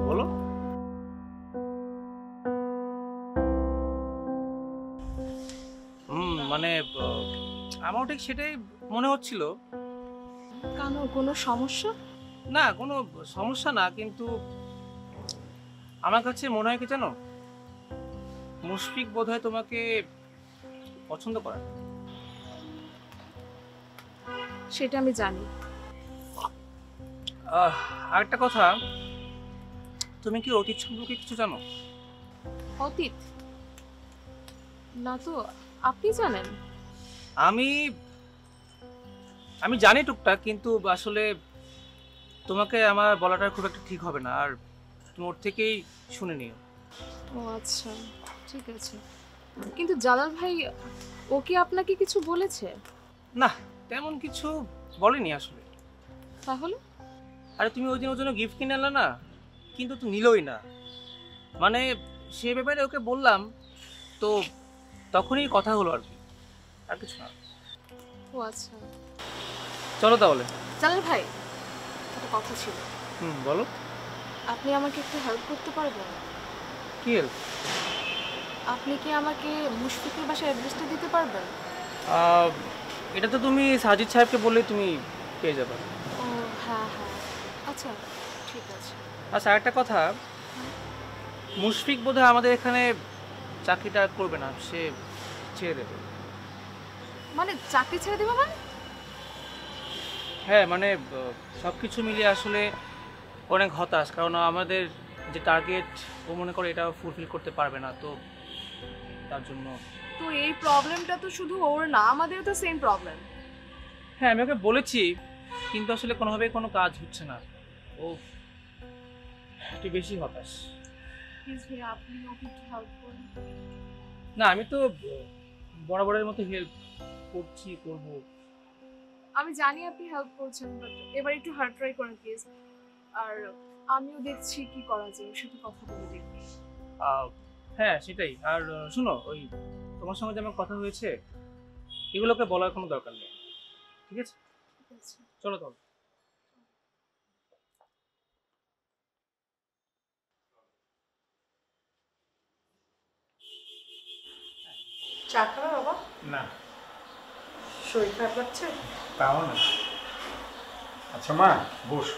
বলো। মানে আমারও ঠিক সেটাই মনে হচ্ছিল। কেন, কোনো সমস্যা? না কোনো সমস্যা না, কিন্তু আমার কাছে মনে হয় কি জানো, মুশফিক বোধহয় তোমাকে পছন্দ করে। সেটা আমি জানি। আরেকটা কথা, তুমি কি অতীত সম্পর্কে কিছু জানো? অতীত না তো, আপনি জানেন? আমি আমি জানি টুকটাক, কিন্তু আসলে তোমাকে আমার বলাটা খুব একটা ঠিক হবে না, আর তুমি ওর থেকেই শুনে নিও। ও আচ্ছা, ঠিক আছে। কিন্তু জালাল ভাই, ও কি আপনাকে কিছু বলেছে? না তেমন কিছু বলেনি আসলে। তাহলে? আরে তুমি ওই দিন ওর জন্য গিফট কিনে আনলে না, কিন্তু তো নিলই না। মানে সে ব্যাপারে ওকে বললাম, তো তখনই কথা হলো আর কি, আর কিছু না। ও আচ্ছা। চলো তাহলে। জালাল ভাই, একটা কথা ছিল। বলো। আপনি আমাকে একটু হেল্প করতে পারবেন? কি হেল্প? আপনি কি আমাকে মুশফিকের বাসার অ্যাড্রেসটা দিতে পারবেন? এটা তো তুমি সাজিদ সাহেবকে বললেই তুমি পেয়ে যাবে। ও হ্যাঁ হ্যাঁ, আচ্ছা ঠিক আছে। আচ্ছা একটা কথা, মুশফিক বোধহয় আমাদের এখানে চাকরিটা করবে না, সে ছেড়ে দেবে। মানে চাকরি ছেড়ে দেবে মানে? হ্যাঁ মানে সব কিছু মিলিয়ে আসলে অনেক হতাশ, কারণ আমাদের যে টার্গেট ও মনে করে এটা ফুলফিল করতে পারবে না, তো তার জন্য। তো এই প্রবলেমটা তো শুধু ওর না, আমাদেরও তো সেম প্রবলেম। হ্যাঁ আমি ওকে বলেছি, কিন্তু আসলে কোনোভাবেই কোনো কাজ হচ্ছে না, ও একটু বেশি হতাশ। প্লিজ ভাই, আপনি ওকে একটু হেল্প করুন। না আমি তো বরাবরের মতো হেল্প করছি, করবো। আমি জানি আপনি হেল্প করছেন, বাট এবার একটু হার্ড ট্রাই করেন প্লিজ। আর আমিও দেখছি কি করা যায়, ওর সাথে কথা বলে দেখি। হ্যাঁ সেটাই। আর শুনো, ওই তোমার সঙ্গে যে আমার কথা হয়েছে, এগুলোকে বলার কোনো দরকার নেই, ঠিক আছে? ঠিক আছে। চলো তাহলে। চা খাবে বাবা? না শরীর খারাপ লাগছে? তাও না। আচ্ছা মা বস।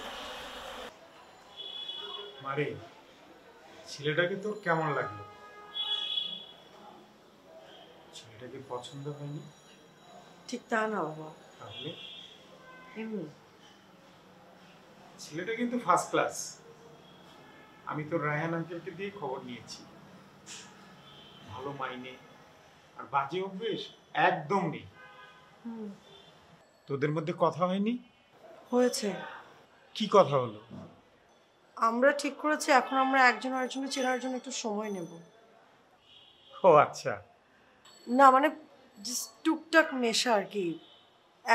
মারে, ছেলেটাকে তোর কেমন লাগলো? ছেলেটাকে পছন্দ হয়নি? ঠিক তা না বাবা, তাহলে? এমনি। ছেলেটা কিন্তু ফার্স্ট ক্লাস। আমি তো রায়হান আঙ্কেলকে দিয়ে খবর নিয়েছি, ভালো মাইনে আর বাজে অভ্যেস একদম নেই। তোদের মধ্যে কথা হয়নি? হয়েছে। কি কথা হলো? আমরা ঠিক করেছি এখন আমরা একজন আরেকজনকে চেনার জন্য একটু সময় নেব। ও আচ্ছা। না মানে জাস্ট টুকটাক মেশা আর কি,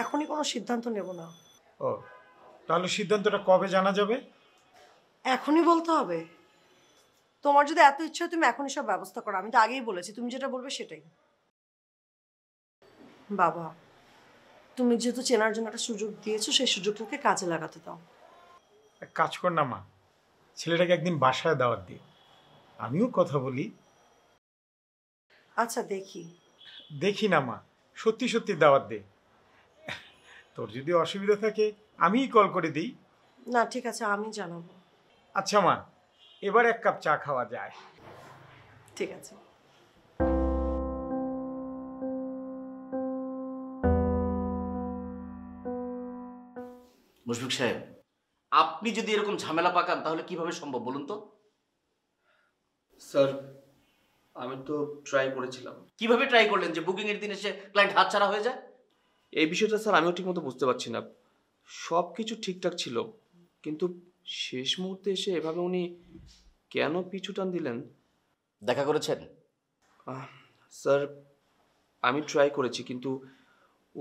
এখনই কোনো সিদ্ধান্ত নেব না। ও, তাহলে সিদ্ধান্তটা কবে জানা যাবে? এখনই বলতে হবে? তোমার যদি এত ইচ্ছা হয় তুমি এখনই সব ব্যবস্থা করো। আমি তো আগেই বলেছি, তুমি যেটা বলবে সেটাই। বাবা, তুমি যেহেতু চেনার জন্য একটা সুযোগ দিয়েছো, সেই সুযোগটাকে কাজে লাগাতে দাও। এক কাজ কর না মা, ছেলেটাকে একদিন বাসায় দাওয়াত দিই, আমিও কথা বলি। আচ্ছা দেখি। দেখি না মা, সত্যি সত্যি দাওয়াত দে। তোর যদি অসুবিধা থাকে আমিই কল করে দিই। না ঠিক আছে, আমি জানাবো। আচ্ছা মা, এবার এক কাপ চা খাওয়া যায়। ঠিক আছে। মুশফিক সাহেব, আপনি যদি এরকম ঝামেলা পাকান তাহলে কিভাবে সম্ভব বলুন তো? স্যার আমি তো ট্রাই করেছিলাম। কিভাবে ট্রাই করলেন যে বুকিং এর দিন এসে ক্লায়েন্ট হাতছাড়া হয়ে যায়? এই বিষয়টা স্যার আমিও ঠিকমতো বুঝতে পারছি না। সব কিছু ঠিকঠাক ছিল, কিন্তু শেষ মুহূর্তে এসে এভাবে উনি কেন পিছু টান দিলেন? দেখা করেছেন? স্যার আমি ট্রাই করেছি, কিন্তু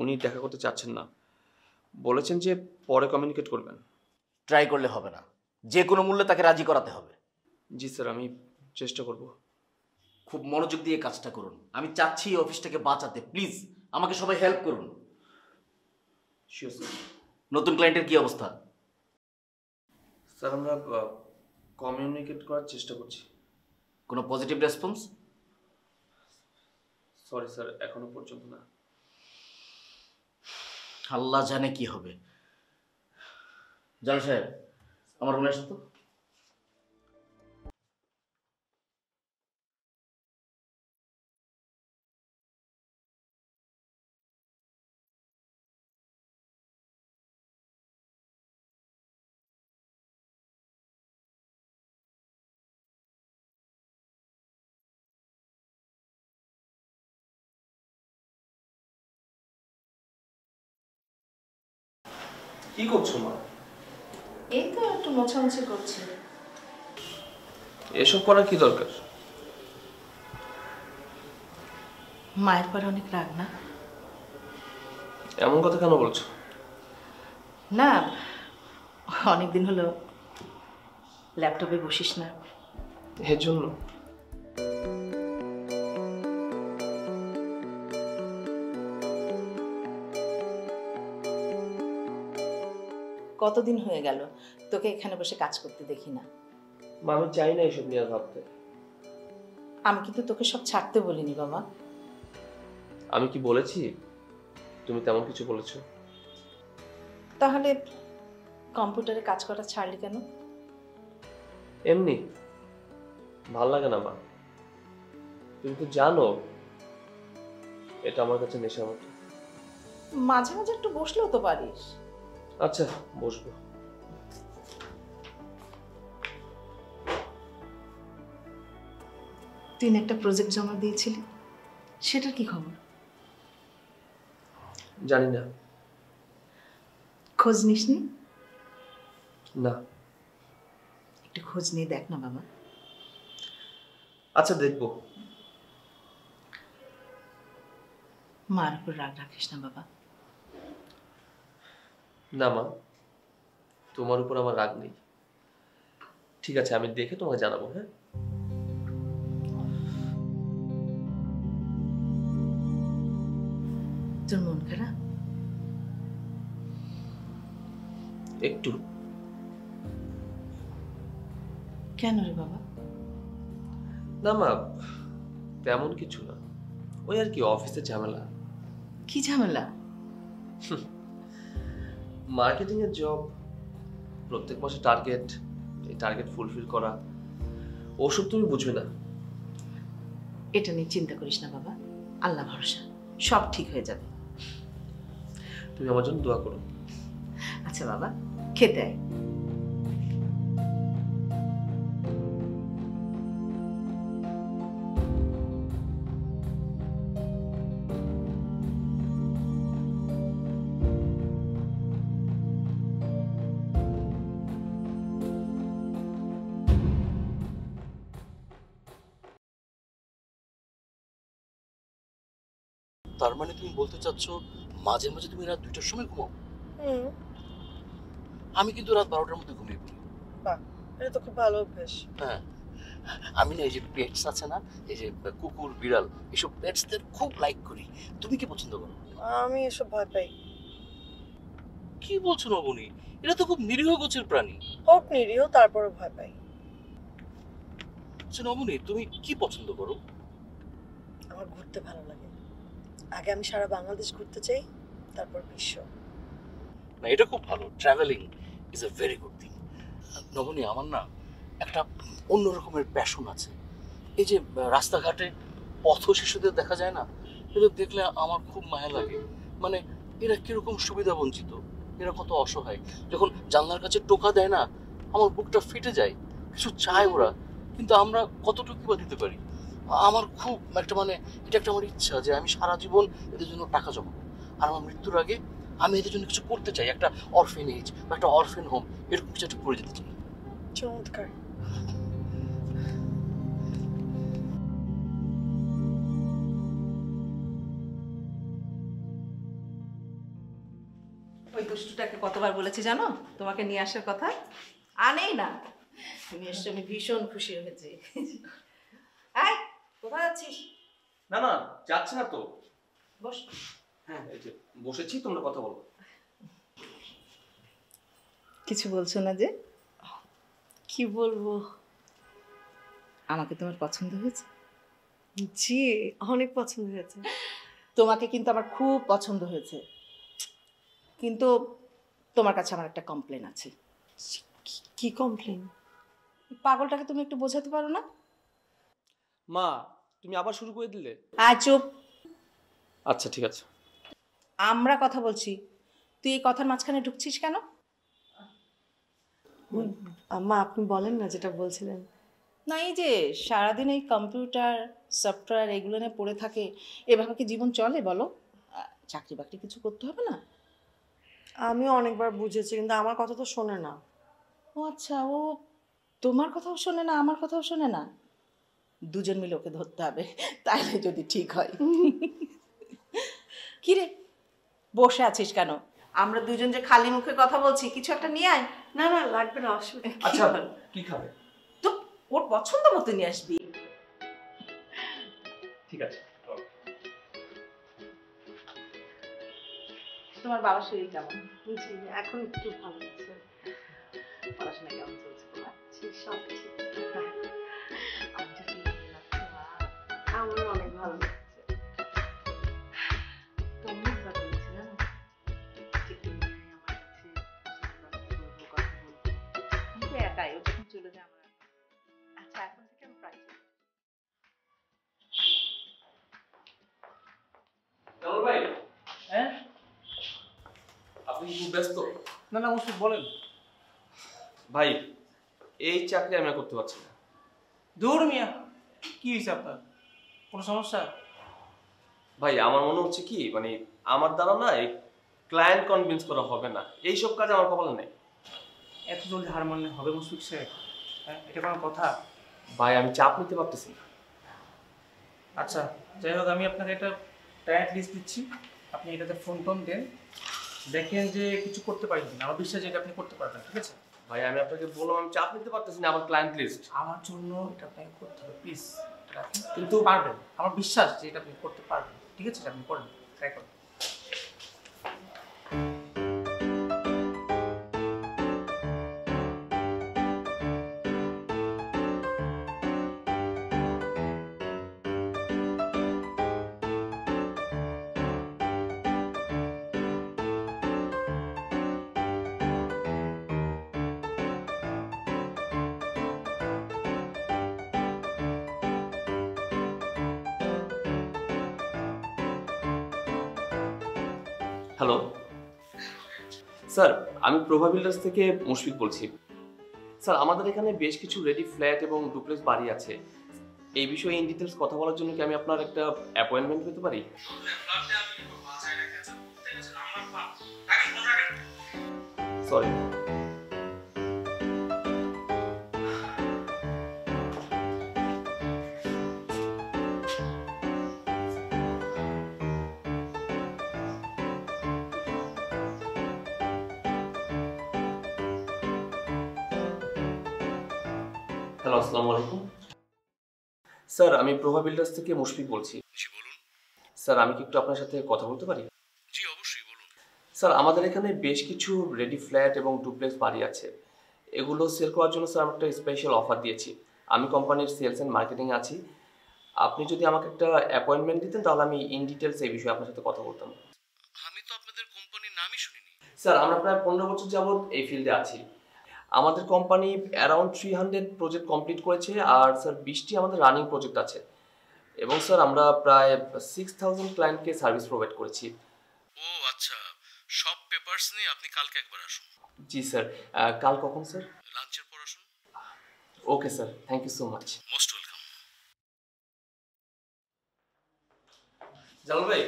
উনি দেখা করতে চাচ্ছেন না। বলেছেন যে পরে কমিউনিকেট করবেন। ট্রাই করলে হবে না, যে কোনো মূল্যে তাকে রাজি করাতে হবে। জি স্যার, আমি চেষ্টা করব। খুব মনোযোগ দিয়ে কাজটা করুন। আমি চাচ্ছি এই অফিসটাকে বাঁচাতে। প্লিজ আমাকে সবাই হেল্প করুন। Sure sir. নতুন ক্লায়েন্টের কি অবস্থা? স্যার আমরা কমিউনিকেট করার চেষ্টা করছি। কোনো পজিটিভ রেসপন্স? সরি স্যার, এখনো পর্যন্ত না। আল্লাহ জানে কি হবে। জাল সাহেব, আমার রুমে আসতো। কি করছো মা? এই তো একটু মোছামুছি করছি। এসব করার কি দরকার? মায়ের পরে অনেক রাগ না? এমন কথা কেন বলছো? না, অনেকদিন হলো ল্যাপটপে বসিস না। এর জন্য? কতদিন হয়ে গেল তোকে এখানে বসে কাজ করতে দেখি না। মা আমি চাই না এসব নিয়ে ভাবতে। আমি কিন্তু তোকে সব ছাড়তে বলিনি বাবা। আমি কি বলেছি? তুমি তেমন কিছু বলেছো? তাহলে কম্পিউটারে কাজ করা ছাড়লি কেন? এমনি ভাল লাগে না মা। তুমি তো জানো এটা আমার কাছে নেশার মতো। মাঝে মাঝে একটু বসলেও তো পারিস। আচ্ছা বসবো। তুই না একটা প্রজেক্ট জমা দিয়েছিলি, সেটার কি খবর? জানি না। খোঁজ নিসনি? না। একটু খোঁজ নিয়ে দেখ না বাবা। আচ্ছা দেখবো। মার উপর রাগ রাখিস না বাবা। না মা, তোমার উপর আমার রাগ নেই। ঠিক আছে, আমি দেখে তোমাকে জানাবো। হ্যাঁ তোর মন খারাপ? একটু। কেন রে বাবা? না মা, তেমন কিছু না। ওই আর কি, অফিসের ঝামেলা। কি ঝামেলা? মার্কেটিং এর জব, প্রত্যেক মাসে টার্গেট, এই টার্গেট ফুলফিল করা, ওসব তুমি বুঝবে না। এটা নিয়ে চিন্তা করিস না বাবা, আল্লাহ ভরসা, সব ঠিক হয়ে যাবে। তুমি আমার জন্য দোয়া করো। আচ্ছা বাবা, খেতে আয়। তার মানে তুমি বলতে চাচ্ছ মাঝে মাঝে তুমি রাত 2টার সময় ঘুমাও? হুম। আমি কিন্তু রাত 12টার মধ্যে ঘুমিয়ে পড়ি। বাহ, এটা তো খুব ভালো অভ্যাস। হ্যাঁ, আমি না এই যে পেটস আছে না, এই যে কুকুর বিড়াল, এসব পেটসদের খুব লাইক করি। তুমি কি পছন্দ করো? আমি এসব ভয় পাই। কি বলছো নবনী, এটা তো খুব নিরীহ গোছের প্রাণী। হোক নিরীহ, তারপরে ভয় পাই। আচ্ছা নবনী, তুমি কি পছন্দ করো? আমার ঘুরতে ভালো লাগে। আগে আমি সারা বাংলাদেশ ঘুরতে চাই, তারপর বিশ্ব। না, এটা খুব ভালো। Travelling is a very good thing. Nabani, আমার না একটা অন্য রকমের প্যাশন আছে। এই যে রাস্তাঘাটে পথ শিশুদের দেখা যায় না, এদের দেখলে আমার খুব মায়া লাগে। মানে এরা কিরকম সুবিধা বঞ্চিত, এরা কত অসহায়। যখন জানলার কাছে টোকা দেয় না, আমার বুকটা ফেটে যায়। কিছু চায় ওরা, কিন্তু আমরা কতটুকু বা দিতে পারি। আমার খুব একটা মানে এটা একটা আমার ইচ্ছা যে আমি সারা জীবন এদের জন্য টাকা জমাবো, আর আমার মৃত্যুর আগে আমি এদের জন্য কিছু করতে চাই। একটা অরফেনেজ বা একটা অরফেন হোম, এরকম কিছু একটা করে যেতে চাই। চমৎকার। ওই দুষ্টুটাকে কতবার বলেছি জানো তোমাকে নিয়ে আসার কথা, আনেই না। তুমি এসে আমি ভীষণ খুশি হয়েছি। এই কোথায় যাচ্ছিস? না না, যাচ্ছে না তো। বস। হ্যাঁ, এই যে বসেছি, তোমরা কথা বলো। কিছু বলছো না যে? কি বলবো? আমাকে তোমার পছন্দ হয়েছে? জি, অনেক পছন্দ হয়েছে। তোমাকে কিন্তু আমার খুব পছন্দ হয়েছে, কিন্তু তোমার কাছে আমার একটা কমপ্লেন আছে। কি কমপ্লেন? পাগলটাকে তুমি একটু বোঝাতে পারো না? মা, তুমি আবার শুরু করে দিলে। চুপ। আচ্ছা ঠিক আছে। আমরা কথা বলছি, তুই এই কথার মাঝখানে ঢুকছিস কেন? আম্মা, আপনি বলেন না যেটা বলছিলেন। না, এই যে সারাদিন এই কম্পিউটার সফটওয়্যার এগুলো নিয়ে পড়ে থাকে, এভাবে কি জীবন চলে বলো? চাকরি বাকরি কিছু করতে হবে না? আমিও অনেকবার বুঝেছি, কিন্তু আমার কথা তো শোনে না। ও আচ্ছা, ও তোমার কথাও শোনে না, আমার কথাও শোনে না। দুজন মিলে ওকে ধরতে হবে, তাইলে যদি ঠিক হয়। কি রে, বসে আছিস কেন? আমরা দুজন যে খালি মুখে কথা বলছি, কিছু একটা নিয়ে আয়। না না, লাগবে না, অসুবিধা। আচ্ছা, কি খাবে? তো ওর পছন্দ মতো নিয়ে আসবি। ঠিক আছে। তোমার বাবার শরীর কেমন? জি, এখন একটু ভালো আছে। পড়াশোনা কেমন চলছে তোমার? সব ঠিক। আমার অনেক ভালো লাগছে। একাই ও যখন চলে যায় আমার। আচ্ছা, এখন থেকে আমি প্রায় ভাই, হ্যাঁ? আপনি খুব ব্যস্ত? না না, মুশফিক বলেন। ভাই, এই চাকরি আমি আর করতে পারছি না। দূর মিয়া, কি হয়েছে আপনার? কোনো সমস্যা? ভাই, আমার মনে হচ্ছে কি, মানে আমার দ্বারা না এই ক্লায়েন্ট কনভিন্স করা হবে না। এইসব কাজ আমার কপালে নেই। এত জলদি হার মানলে হবে মুশফিক সাহেব? হ্যাঁ, এটা কোনো কথা? ভাই, আমি চাপ নিতে পারতেছি না। আচ্ছা, যাই হোক, আমি আপনাকে একটা টায়ার লিস্ট দিচ্ছি, আপনি এটাতে ফোন টোন দেন, দেখেন যে কিছু করতে পারি কিনা। আমার বিশ্বাস যে এটা আপনি করতে পারবেন, ঠিক আছে? ভাই, আমি আপনাকে বললাম আমি চাপ নিতে পারতেছি না, আমার ক্লায়েন্ট লিস্ট। আমার জন্য এটা আপনাকে করতে হবে, প্লিজ। কিন্তু কিন্তু পারবেন, আমার বিশ্বাস যে এটা আপনি করতে পারবেন, ঠিক আছে? এটা আপনি করেন, ট্রাই করেন। হ্যালো স্যার, আমি প্রভা বিল্ডার্স থেকে মুশফিক বলছি। স্যার, আমাদের এখানে বেশ কিছু রেডি ফ্ল্যাট এবং ডুপ্লেক্স বাড়ি আছে। এই বিষয়ে ইন ডিটেলস কথা বলার জন্য কি আমি আপনার একটা অ্যাপয়েন্টমেন্ট পেতে পারি? সরি। হ্যালো, আসসালামু আলাইকুম। স্যার, আমি প্রভা বিল্ডার্স থেকে মুশফিক বলছি। জি বলুন। স্যার, আমি কি একটু আপনার সাথে কথা বলতে পারি? জি অবশ্যই বলুন। স্যার, আমাদের এখানে বেশ কিছু রেডি ফ্ল্যাট এবং ডুপ্লেক্স বাড়ি আছে। এগুলো সেল করার জন্য স্যার আমরা একটা স্পেশাল অফার দিয়েছি। আমি কোম্পানির সেলস অ্যান্ড মার্কেটিংয়ে আছি। আপনি যদি আমাকে একটা অ্যাপয়েন্টমেন্ট দিতেন তাহলে আমি ইন ডিটেলস এই বিষয়ে আপনার সাথে কথা বলতাম। আমি তো আপনাদের কোম্পানির নামই শুনিনি। স্যার, আমরা প্রায় 15 বছর যাবৎ এই ফিল্ডে আছি। আমাদের কোম্পানি অ্যারাউন্ড 300 প্রজেক্ট কমপ্লিট করেছে, আর স্যার 20টি আমাদের রানিং প্রজেক্ট আছে। এবং স্যার আমরা প্রায় 6000 ক্লায়েন্টকে সার্ভিস প্রোভাইড করেছি। ও আচ্ছা, সব পেপারস নিয়ে আপনি কালকে একবার আসুন। জি স্যার। কাল কখন স্যার? লাঞ্চের পর আসুন। Okay sir, thank you so much. Most welcome. Jalal ভাই,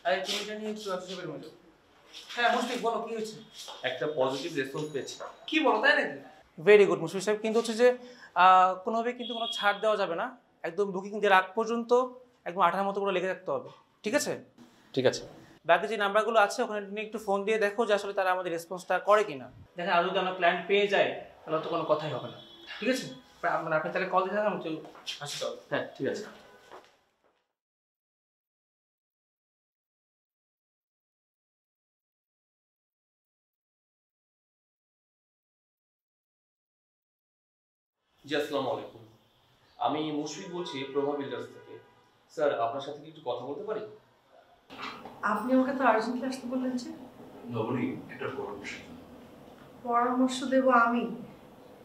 আরে তুমি এটা নিয়ে একটু আসতে পারি মতো। হ্যাঁ মুশফিক, বলো কি হয়েছে? একটা পজিটিভ রেসপন্স পেয়েছি। কি বলো, তাই নাকি? ভেরি গুড মুশফিক সাহেব, কিন্তু হচ্ছে যে কোনোভাবে কিন্তু কোনো ছাড় দেওয়া যাবে না। একদম বুকিং দেওয়ার আগ পর্যন্ত একদম 18 মতো করে লেগে থাকতে হবে, ঠিক আছে? ঠিক আছে। বাকি যে নাম্বারগুলো আছে ওখানে নিয়ে একটু ফোন দিয়ে দেখো যে আসলে তারা আমাদের রেসপন্সটা করে কিনা। দেখেন আর যদি আমরা ক্লায়েন্ট পেয়ে যাই তাহলে তো কোনো কথাই হবে না, ঠিক আছে? মানে আপনি তাহলে কল দিয়ে থাকেন, আমি তো আসি তো। হ্যাঁ ঠিক আছে। জি আসসালামু আলাইকুম। আমি মুশফিক বলছি প্রভা বিল্ডার্স থেকে। স্যার, আপনার সাথে কি একটু কথা বলতে পারি? আপনি আমাকে তো আর্জেন্টলি আসতে বললেন যে। নবনী, একটা পরামর্শ। পরামর্শ দেব আমি?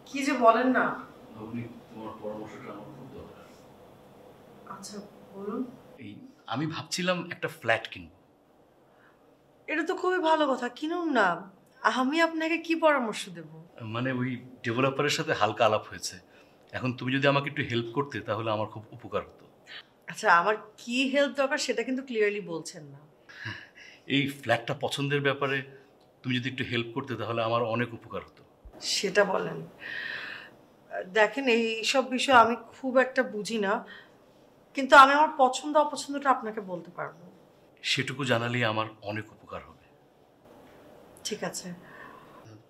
কি যে বলেন না। নবনী, তোমার পরামর্শটা আমার খুব দরকার। আচ্ছা বলুন। এই আমি ভাবছিলাম একটা ফ্ল্যাট কিনবো। এটা তো খুবই ভালো কথা, কিনুন না। আমি আপনাকে কি পরামর্শ দেব? মানে ওই ডেভেলপারের সাথে হালকা আলাপ হয়েছে। এখন তুমি যদি আমাকে একটু হেল্প করতে তাহলে আমার খুব উপকার হতো। আচ্ছা, আমার কি হেল্প দরকার সেটা কিন্তু ক্লিয়ারলি বলছেন না। এই ফ্ল্যাটটা পছন্দের ব্যাপারে তুমি যদি একটু হেল্প করতে তাহলে আমার অনেক উপকার হতো। সেটা বলেন। দেখেন, এই সব বিষয় আমি খুব একটা বুঝি না, কিন্তু আমি আমার পছন্দ অপছন্দটা আপনাকে বলতে পারবো। সেটুকু জানালেই আমার অনেক উপকার হবে। ঠিক আছে।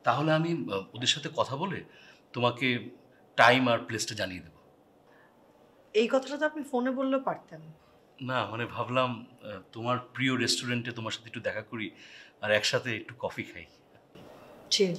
তাহলে আমি ওদের সাথে কথা বলে তোমাকে টাইম আর প্লেসটা জানিয়ে দেবো। এই কথাটা তো আপনি ফোনে বললেও পারতেন। না মানে ভাবলাম তোমার প্রিয় রেস্টুরেন্টে তোমার সাথে একটু দেখা করি আর একসাথে একটু কফি খাই। ঠিক।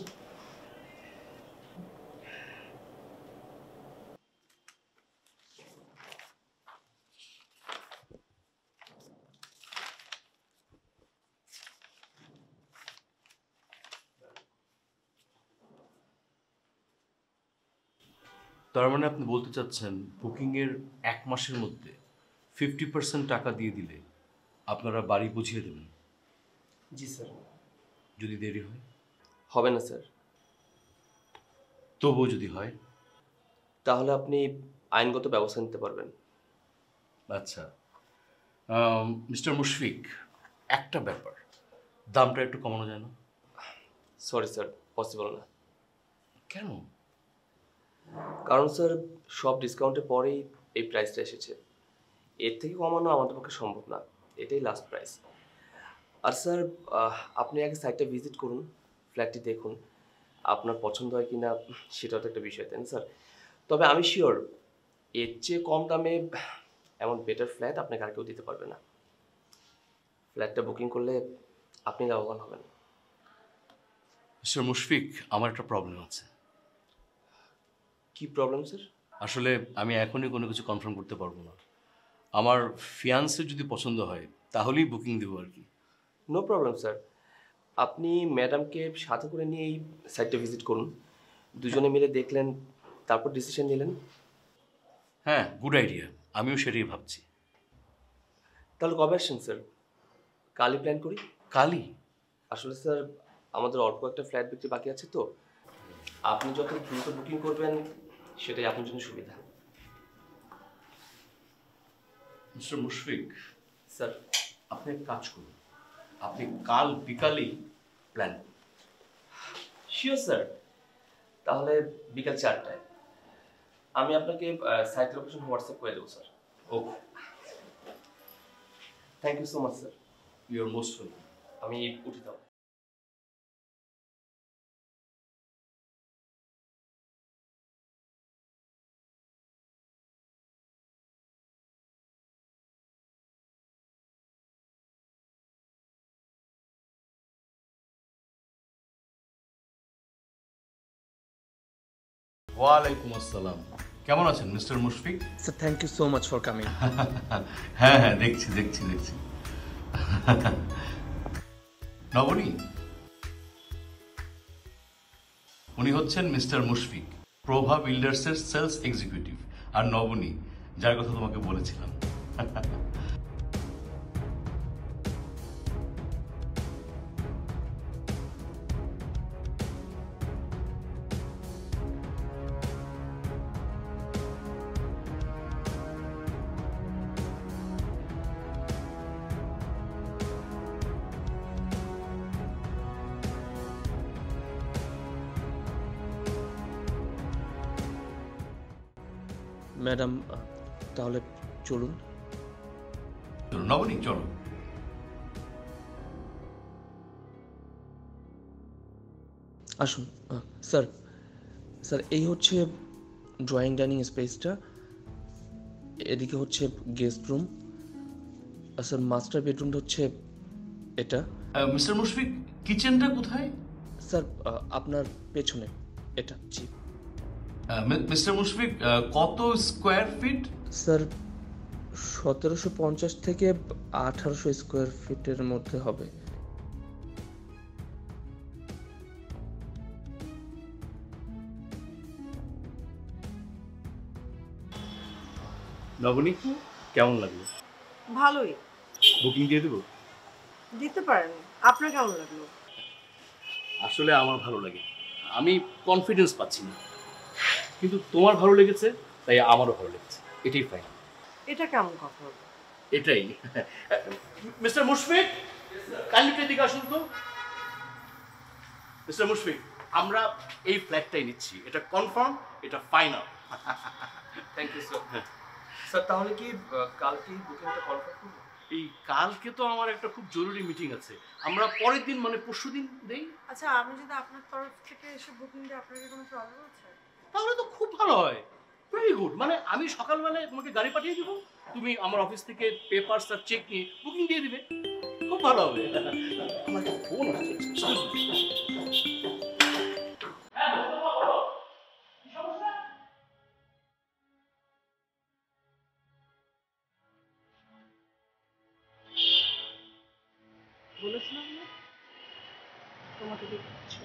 তার মানে আপনি বলতে চাচ্ছেন বুকিংয়ের 1 মাসের মধ্যে 50% টাকা দিয়ে দিলে আপনারা বাড়ি বুঝিয়ে দেবেন? জি স্যার। যদি দেরি হয়? হবে না স্যার। তবুও যদি হয়? তাহলে আপনি আইনগত ব্যবস্থা নিতে পারবেন। আচ্ছা মিস্টার মুশফিক, একটা ব্যাপার, দামটা একটু কমানো যায় না? সরি স্যার, পসিবল না। কেন? কারণ স্যার সব ডিসকাউন্টের পরেই এই প্রাইসটা এসেছে। এর থেকে কমানো আমাদের পক্ষে সম্ভব না, এটাই লাস্ট প্রাইস। আর স্যার আপনি আগে সাইটটা ভিজিট করুন, ফ্ল্যাটটি দেখুন, আপনার পছন্দ হয় কি না সেটাও তো একটা বিষয়, তাই না স্যার? তবে আমি শিওর এর চেয়ে কম দামে এমন বেটার ফ্ল্যাট আপনাকে আর কেউ দিতে পারবে না। ফ্ল্যাটটা বুকিং করলে আপনি লাভবান হবেন। মিস্টার মুশফিক, আমার একটা প্রবলেম আছে। কি প্রবলেম স্যার? আসলে আমি এখনই কোনো কিছু কনফার্ম করতে পারবো না। আমার ফিয়ান্সের যদি পছন্দ হয় তাহলেই বুকিং দেবো আর কি। নো প্রবলেম স্যার, আপনি ম্যাডামকে সাথে করে নিয়ে এই সাইটটা ভিজিট করুন, দুজনে মিলে দেখলেন, তারপর ডিসিশন নিলেন। হ্যাঁ, গুড আইডিয়া, আমিও সেটাই ভাবছি। তাহলে কবে আসছেন স্যার? কালই প্ল্যান করি। কালই? আসলে স্যার আমাদের অল্প একটা ফ্ল্যাট বিক্রি বাকি আছে, তো আপনি যত দ্রুত বুকিং করবেন সেটাই আপনার জন্য সুবিধা। মিস্টার মুশফিক স্যার, আপনি এক কাজ করুন, আপনি কাল বিকালেই প্ল্যান করুন। Sure sir. তাহলে বিকাল 4টায় আমি আপনাকে সাইট লোকেশন হোয়াটসঅ্যাপ করে দেবো sir. Okay, thank you so much sir. You are most welcome. আমি উঠি তাহলে। ওয়ালাইকুম আসসালাম। কেমন আছেন mister Mushfiq? Sir thank you so much for coming. হ্যাঁ হ্যাঁ, দেখছি দেখছি দেখছি। নবনী, উনি হচ্ছেন মিস্টার মুশফিক, প্রভা বিল্ডার্সের সেলস এক্সিকিউটিভ। আর নবনী, যার কথা তোমাকে বলেছিলাম। ম্যাডাম তাহলে চলুন। চলো নবনী, চলো। আসুন স্যার। স্যার এই হচ্ছে ড্রয়িং ডাইনিং স্পেসটা, এদিকে হচ্ছে গেস্ট রুম, আর স্যার মাস্টার বেডরুমটা হচ্ছে এটা। মিস্টার মুশফিক, কিচেনটা কোথায়? স্যার আপনার পেছনে এটা। জি মিস্টার মুশফিক, কত স্কোয়ার ফিট? স্যার 1750 থেকে 1800 স্কোয়ার ফিটের মধ্যে হবে। নবনী, কেমন লাগলো? ভালোই। বুকিং দিয়ে দেবো? দিতে পারেন। আপনার কেমন লাগলো? আসলে আমার ভালো লাগে, আমি কনফিডেন্স পাচ্ছি না, কিন্তু তোমার ভালো লেগেছে তাই আমারও ভালো লেগেছে, এটাই ফাইন। এটা কেমন কথা হলো? এটাই। মিস্টার মুশফিক, কাইন্ডলি এদিকে আসুন তো। মিস্টার মুশফিক, আমরা এই ফ্ল্যাটটাই নিচ্ছি, এটা কনফার্ম, এটা final. Thank you sir. Sir তাহলে কি কালকেই বুকিংটা কনফার্ম করব? এই কালকে তো আমার একটা খুব জরুরি মিটিং আছে, আমরা পরের দিন মানে পরশুদিন দেই। আচ্ছা, আমি যদি আপনার তরফ থেকে এসে বুকিং দিই, আপনার কি কোনো প্রবলেম আছে? তাহলে তো খুব ভালো হয়, ভেরি গুড। মানে আমি সকালবেলায় তোমাকে গাড়ি পাঠিয়ে দিব, তুমি আমার অফিস থেকে পেপারস আর চেক নিয়ে বুকিং দিয়ে দিবে, খুব ভালো হবে। আমার একটা ফোন আসছে। বলেছিলাম না তোমাকে দেখছি।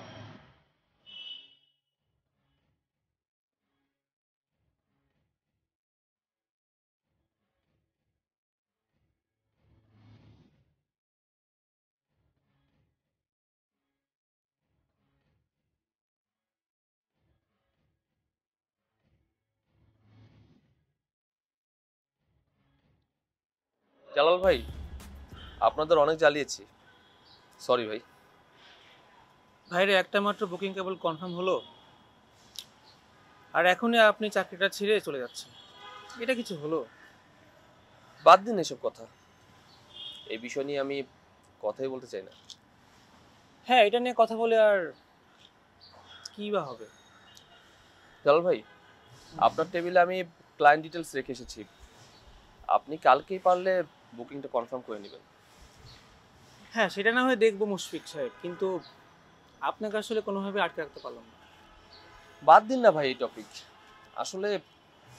জালাল ভাই, আপনাদের অনেক জ্বালিয়েছি, সরি ভাই। ভাইরে একটা মাত্র বুকিং কেবল কনফার্ম হলো, আর এখনই আপনি চাকরিটা ছেড়ে চলে যাচ্ছেন, এটা কিছু হলো? বাদ দিন এসব কথা, এই বিষয় নিয়ে আমি কথাই বলতে চাই না। হ্যাঁ, এটা নিয়ে কথা বলে আর কি বা হবে? জালাল ভাই, আপনার টেবিলে আমি ক্লায়েন্ট ডিটেলস রেখে এসেছি, আপনি কালকেই পারলে বুকিংটা কনফার্ম করে নেবেন। হ্যাঁ, সেটা না হয় দেখবো মুশফিক সাহেব, কিন্তু আপনাকে আসলে কোনোভাবে আটকে রাখতে পারলাম না। বাদ দিন না ভাই এই টপিক, আসলে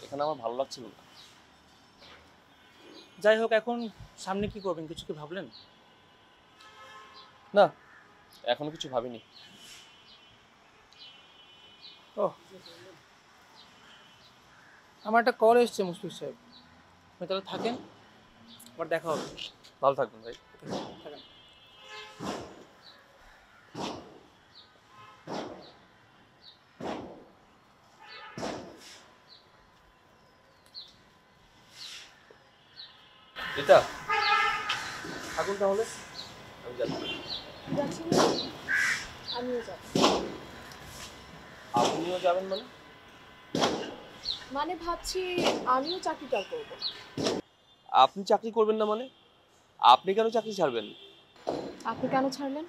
এখানে আমার ভালো লাগছিল না। যাই হোক, এখন সামনে কি করবেন, কিছু কি ভাবলেন? না, এখনো কিছু ভাবিনি। ও, আমার একটা কল এসছে মুশফিক সাহেব, আপনি তাহলে থাকেন, আবার দেখা হবে। ভালো থাকবেন ভাই। থাকেন। রিতা, থাকুন তাহলে, আমি যাচ্ছি। যাচ্ছি না, আমিও যাব। আপনিও যাবেন মানে? মানে ভাবছি আমিও চাকরিটা করবো। আপনি চাকরি করবেন না মানে? আপনি কেন চাকরি ছাড়বেন? আপনি কেন ছাড়লেন?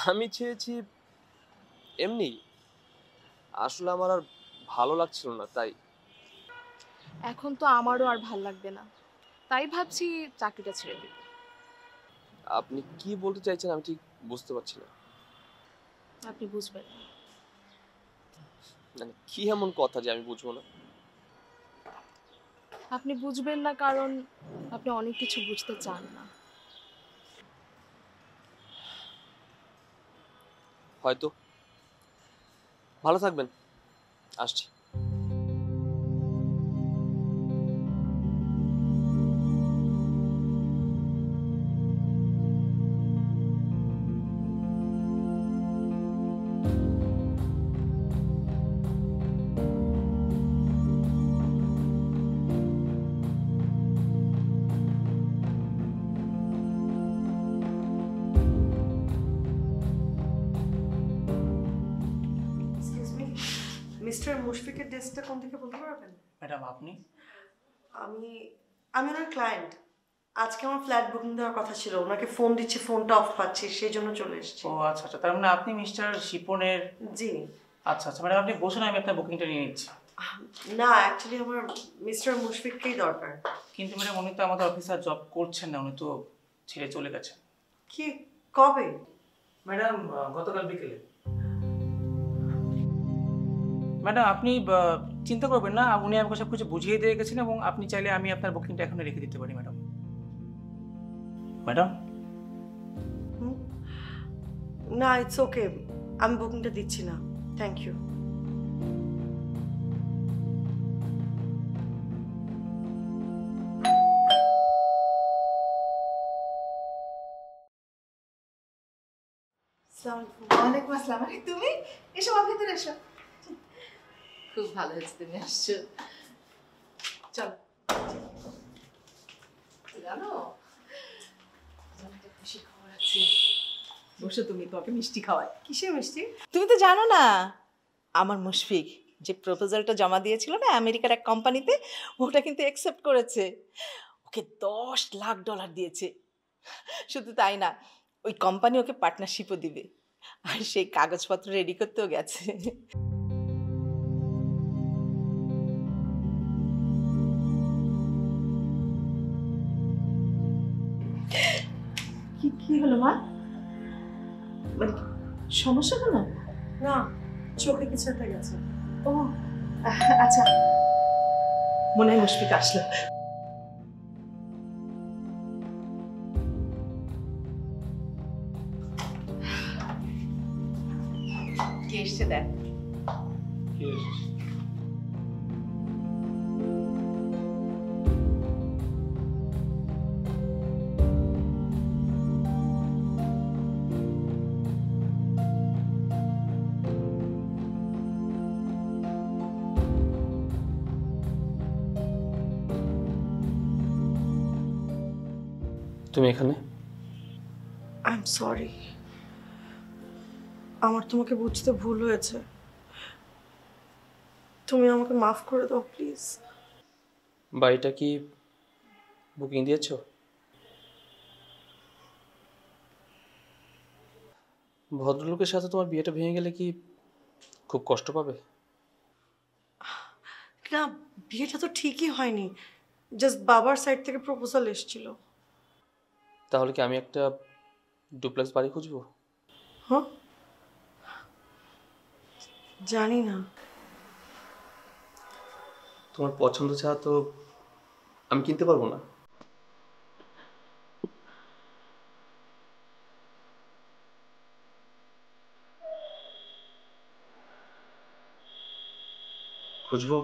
আমি চেয়েছি এমনি, আসলে আমার আর ভালো লাগছিল না তাই। এখন তো আমারও আর ভাল লাগবে না, তাই ভাবছি চাকরিটা ছেড়ে দিব। আপনি কি বলতে চাইছেন আমি ঠিক বুঝতে পারছি না। আপনি বুঝবেন না। মানে কি এমন কথা যে আমি বুঝবো না? আপনি বুঝবেন না কারণ আপনি অনেক কিছু বুঝতে চান না। হয়তো। ভালো থাকবেন, আসছি। এক্সকিউজ মি, মিস্টার মুশফিকের ডেস্কটা কোন দিকে বলতে পারবেন? ম্যাডাম আপনি? আমি আমি ওনার ক্লায়েন্ট। আজকে আমার ফ্ল্যাট বুকিং দেওয়ার কথা ছিল, ওনাকে ফোন দিচ্ছি, ফোনটা অফ পাচ্ছি, সেই জন্য চলে এসেছি। ও আচ্ছা আচ্ছা, তার মানে আপনি মিস্টার শিপনের? জি। আচ্ছা আচ্ছা ম্যাডাম, আপনি বসুন, আমি আপনার বুকিংটা নিয়ে নিচ্ছি। না, অ্যাকচুয়ালি আমার মিস্টার মুশফিককেই দরকার। কিন্তু ম্যাডাম উনি তো আমাদের অফিসার জব করছেন না, উনি তো ছেড়ে চলে গেছেন। কি, কবে? ম্যাডাম গতকাল বিকেলে। ম্যাডাম আপনি চিন্তা করবেন না, উনি আমাকে সব কিছু বুঝিয়ে দিয়ে গেছেন এবং আপনি চাইলে আমি আপনার বুকিংটা এখনই রেখে দিতে পারি ম্যাডাম। ম্যাডাম না, ইটস ওকে, আমি বুকিংটা দিচ্ছি না, থ্যাংক ইউ। ওয়ালাইকুম আসসালাম। আরে তুমি এসো, আমার ভেতরে এসো। খুব ভালো হয়েছে তুমি আসছো। চলো। জানো একটা খুশি খবর আছে। বসো, তুমি, তোমাকে মিষ্টি খাওয়াই। কিসের মিষ্টি? তুমি তো জানো না, আমার মুশফিক যে প্রপোজালটা জমা দিয়েছিল না আমেরিকার এক কোম্পানিতে, ওটা কিন্তু অ্যাকসেপ্ট করেছে। ওকে $10 লাখ দিয়েছে। শুধু তাই না, ওই কোম্পানি ওকে পার্টনারশিপও দিবে, আর সেই কাগজপত্র রেডি করতেও গেছে। কি কি হলো মা? মানে সমস্যা হলো? না, চোখে কিছু একটা গেছে। ও আচ্ছা, মনে হয় মুশফিক আসলো। কে এসছে দেখ। তুমি এখানে? আই এম সরি, আমার তোমাকে বুঝতে ভুল হয়েছে, তুমি আমাকে মাফ করে দাও প্লিজ। বাড়িটা কি বুকিং দিয়েছো? ভদ্রলোকের সাথে তোমার বিয়েটা ভেঙে গেলে কি খুব কষ্ট পাবে? না, বিয়েটা তো ঠিকই হয়নি, জাস্ট বাবার সাইড থেকে প্রপোজাল এসেছিল। তাহলে কি আমি একটা ডুপ্লেক্স বাড়ি খুঁজবো? হ্যাঁ, জানি না। তোমার পছন্দ ছাড়া তো আমি কিনতে পারবো না। খুঁজবো।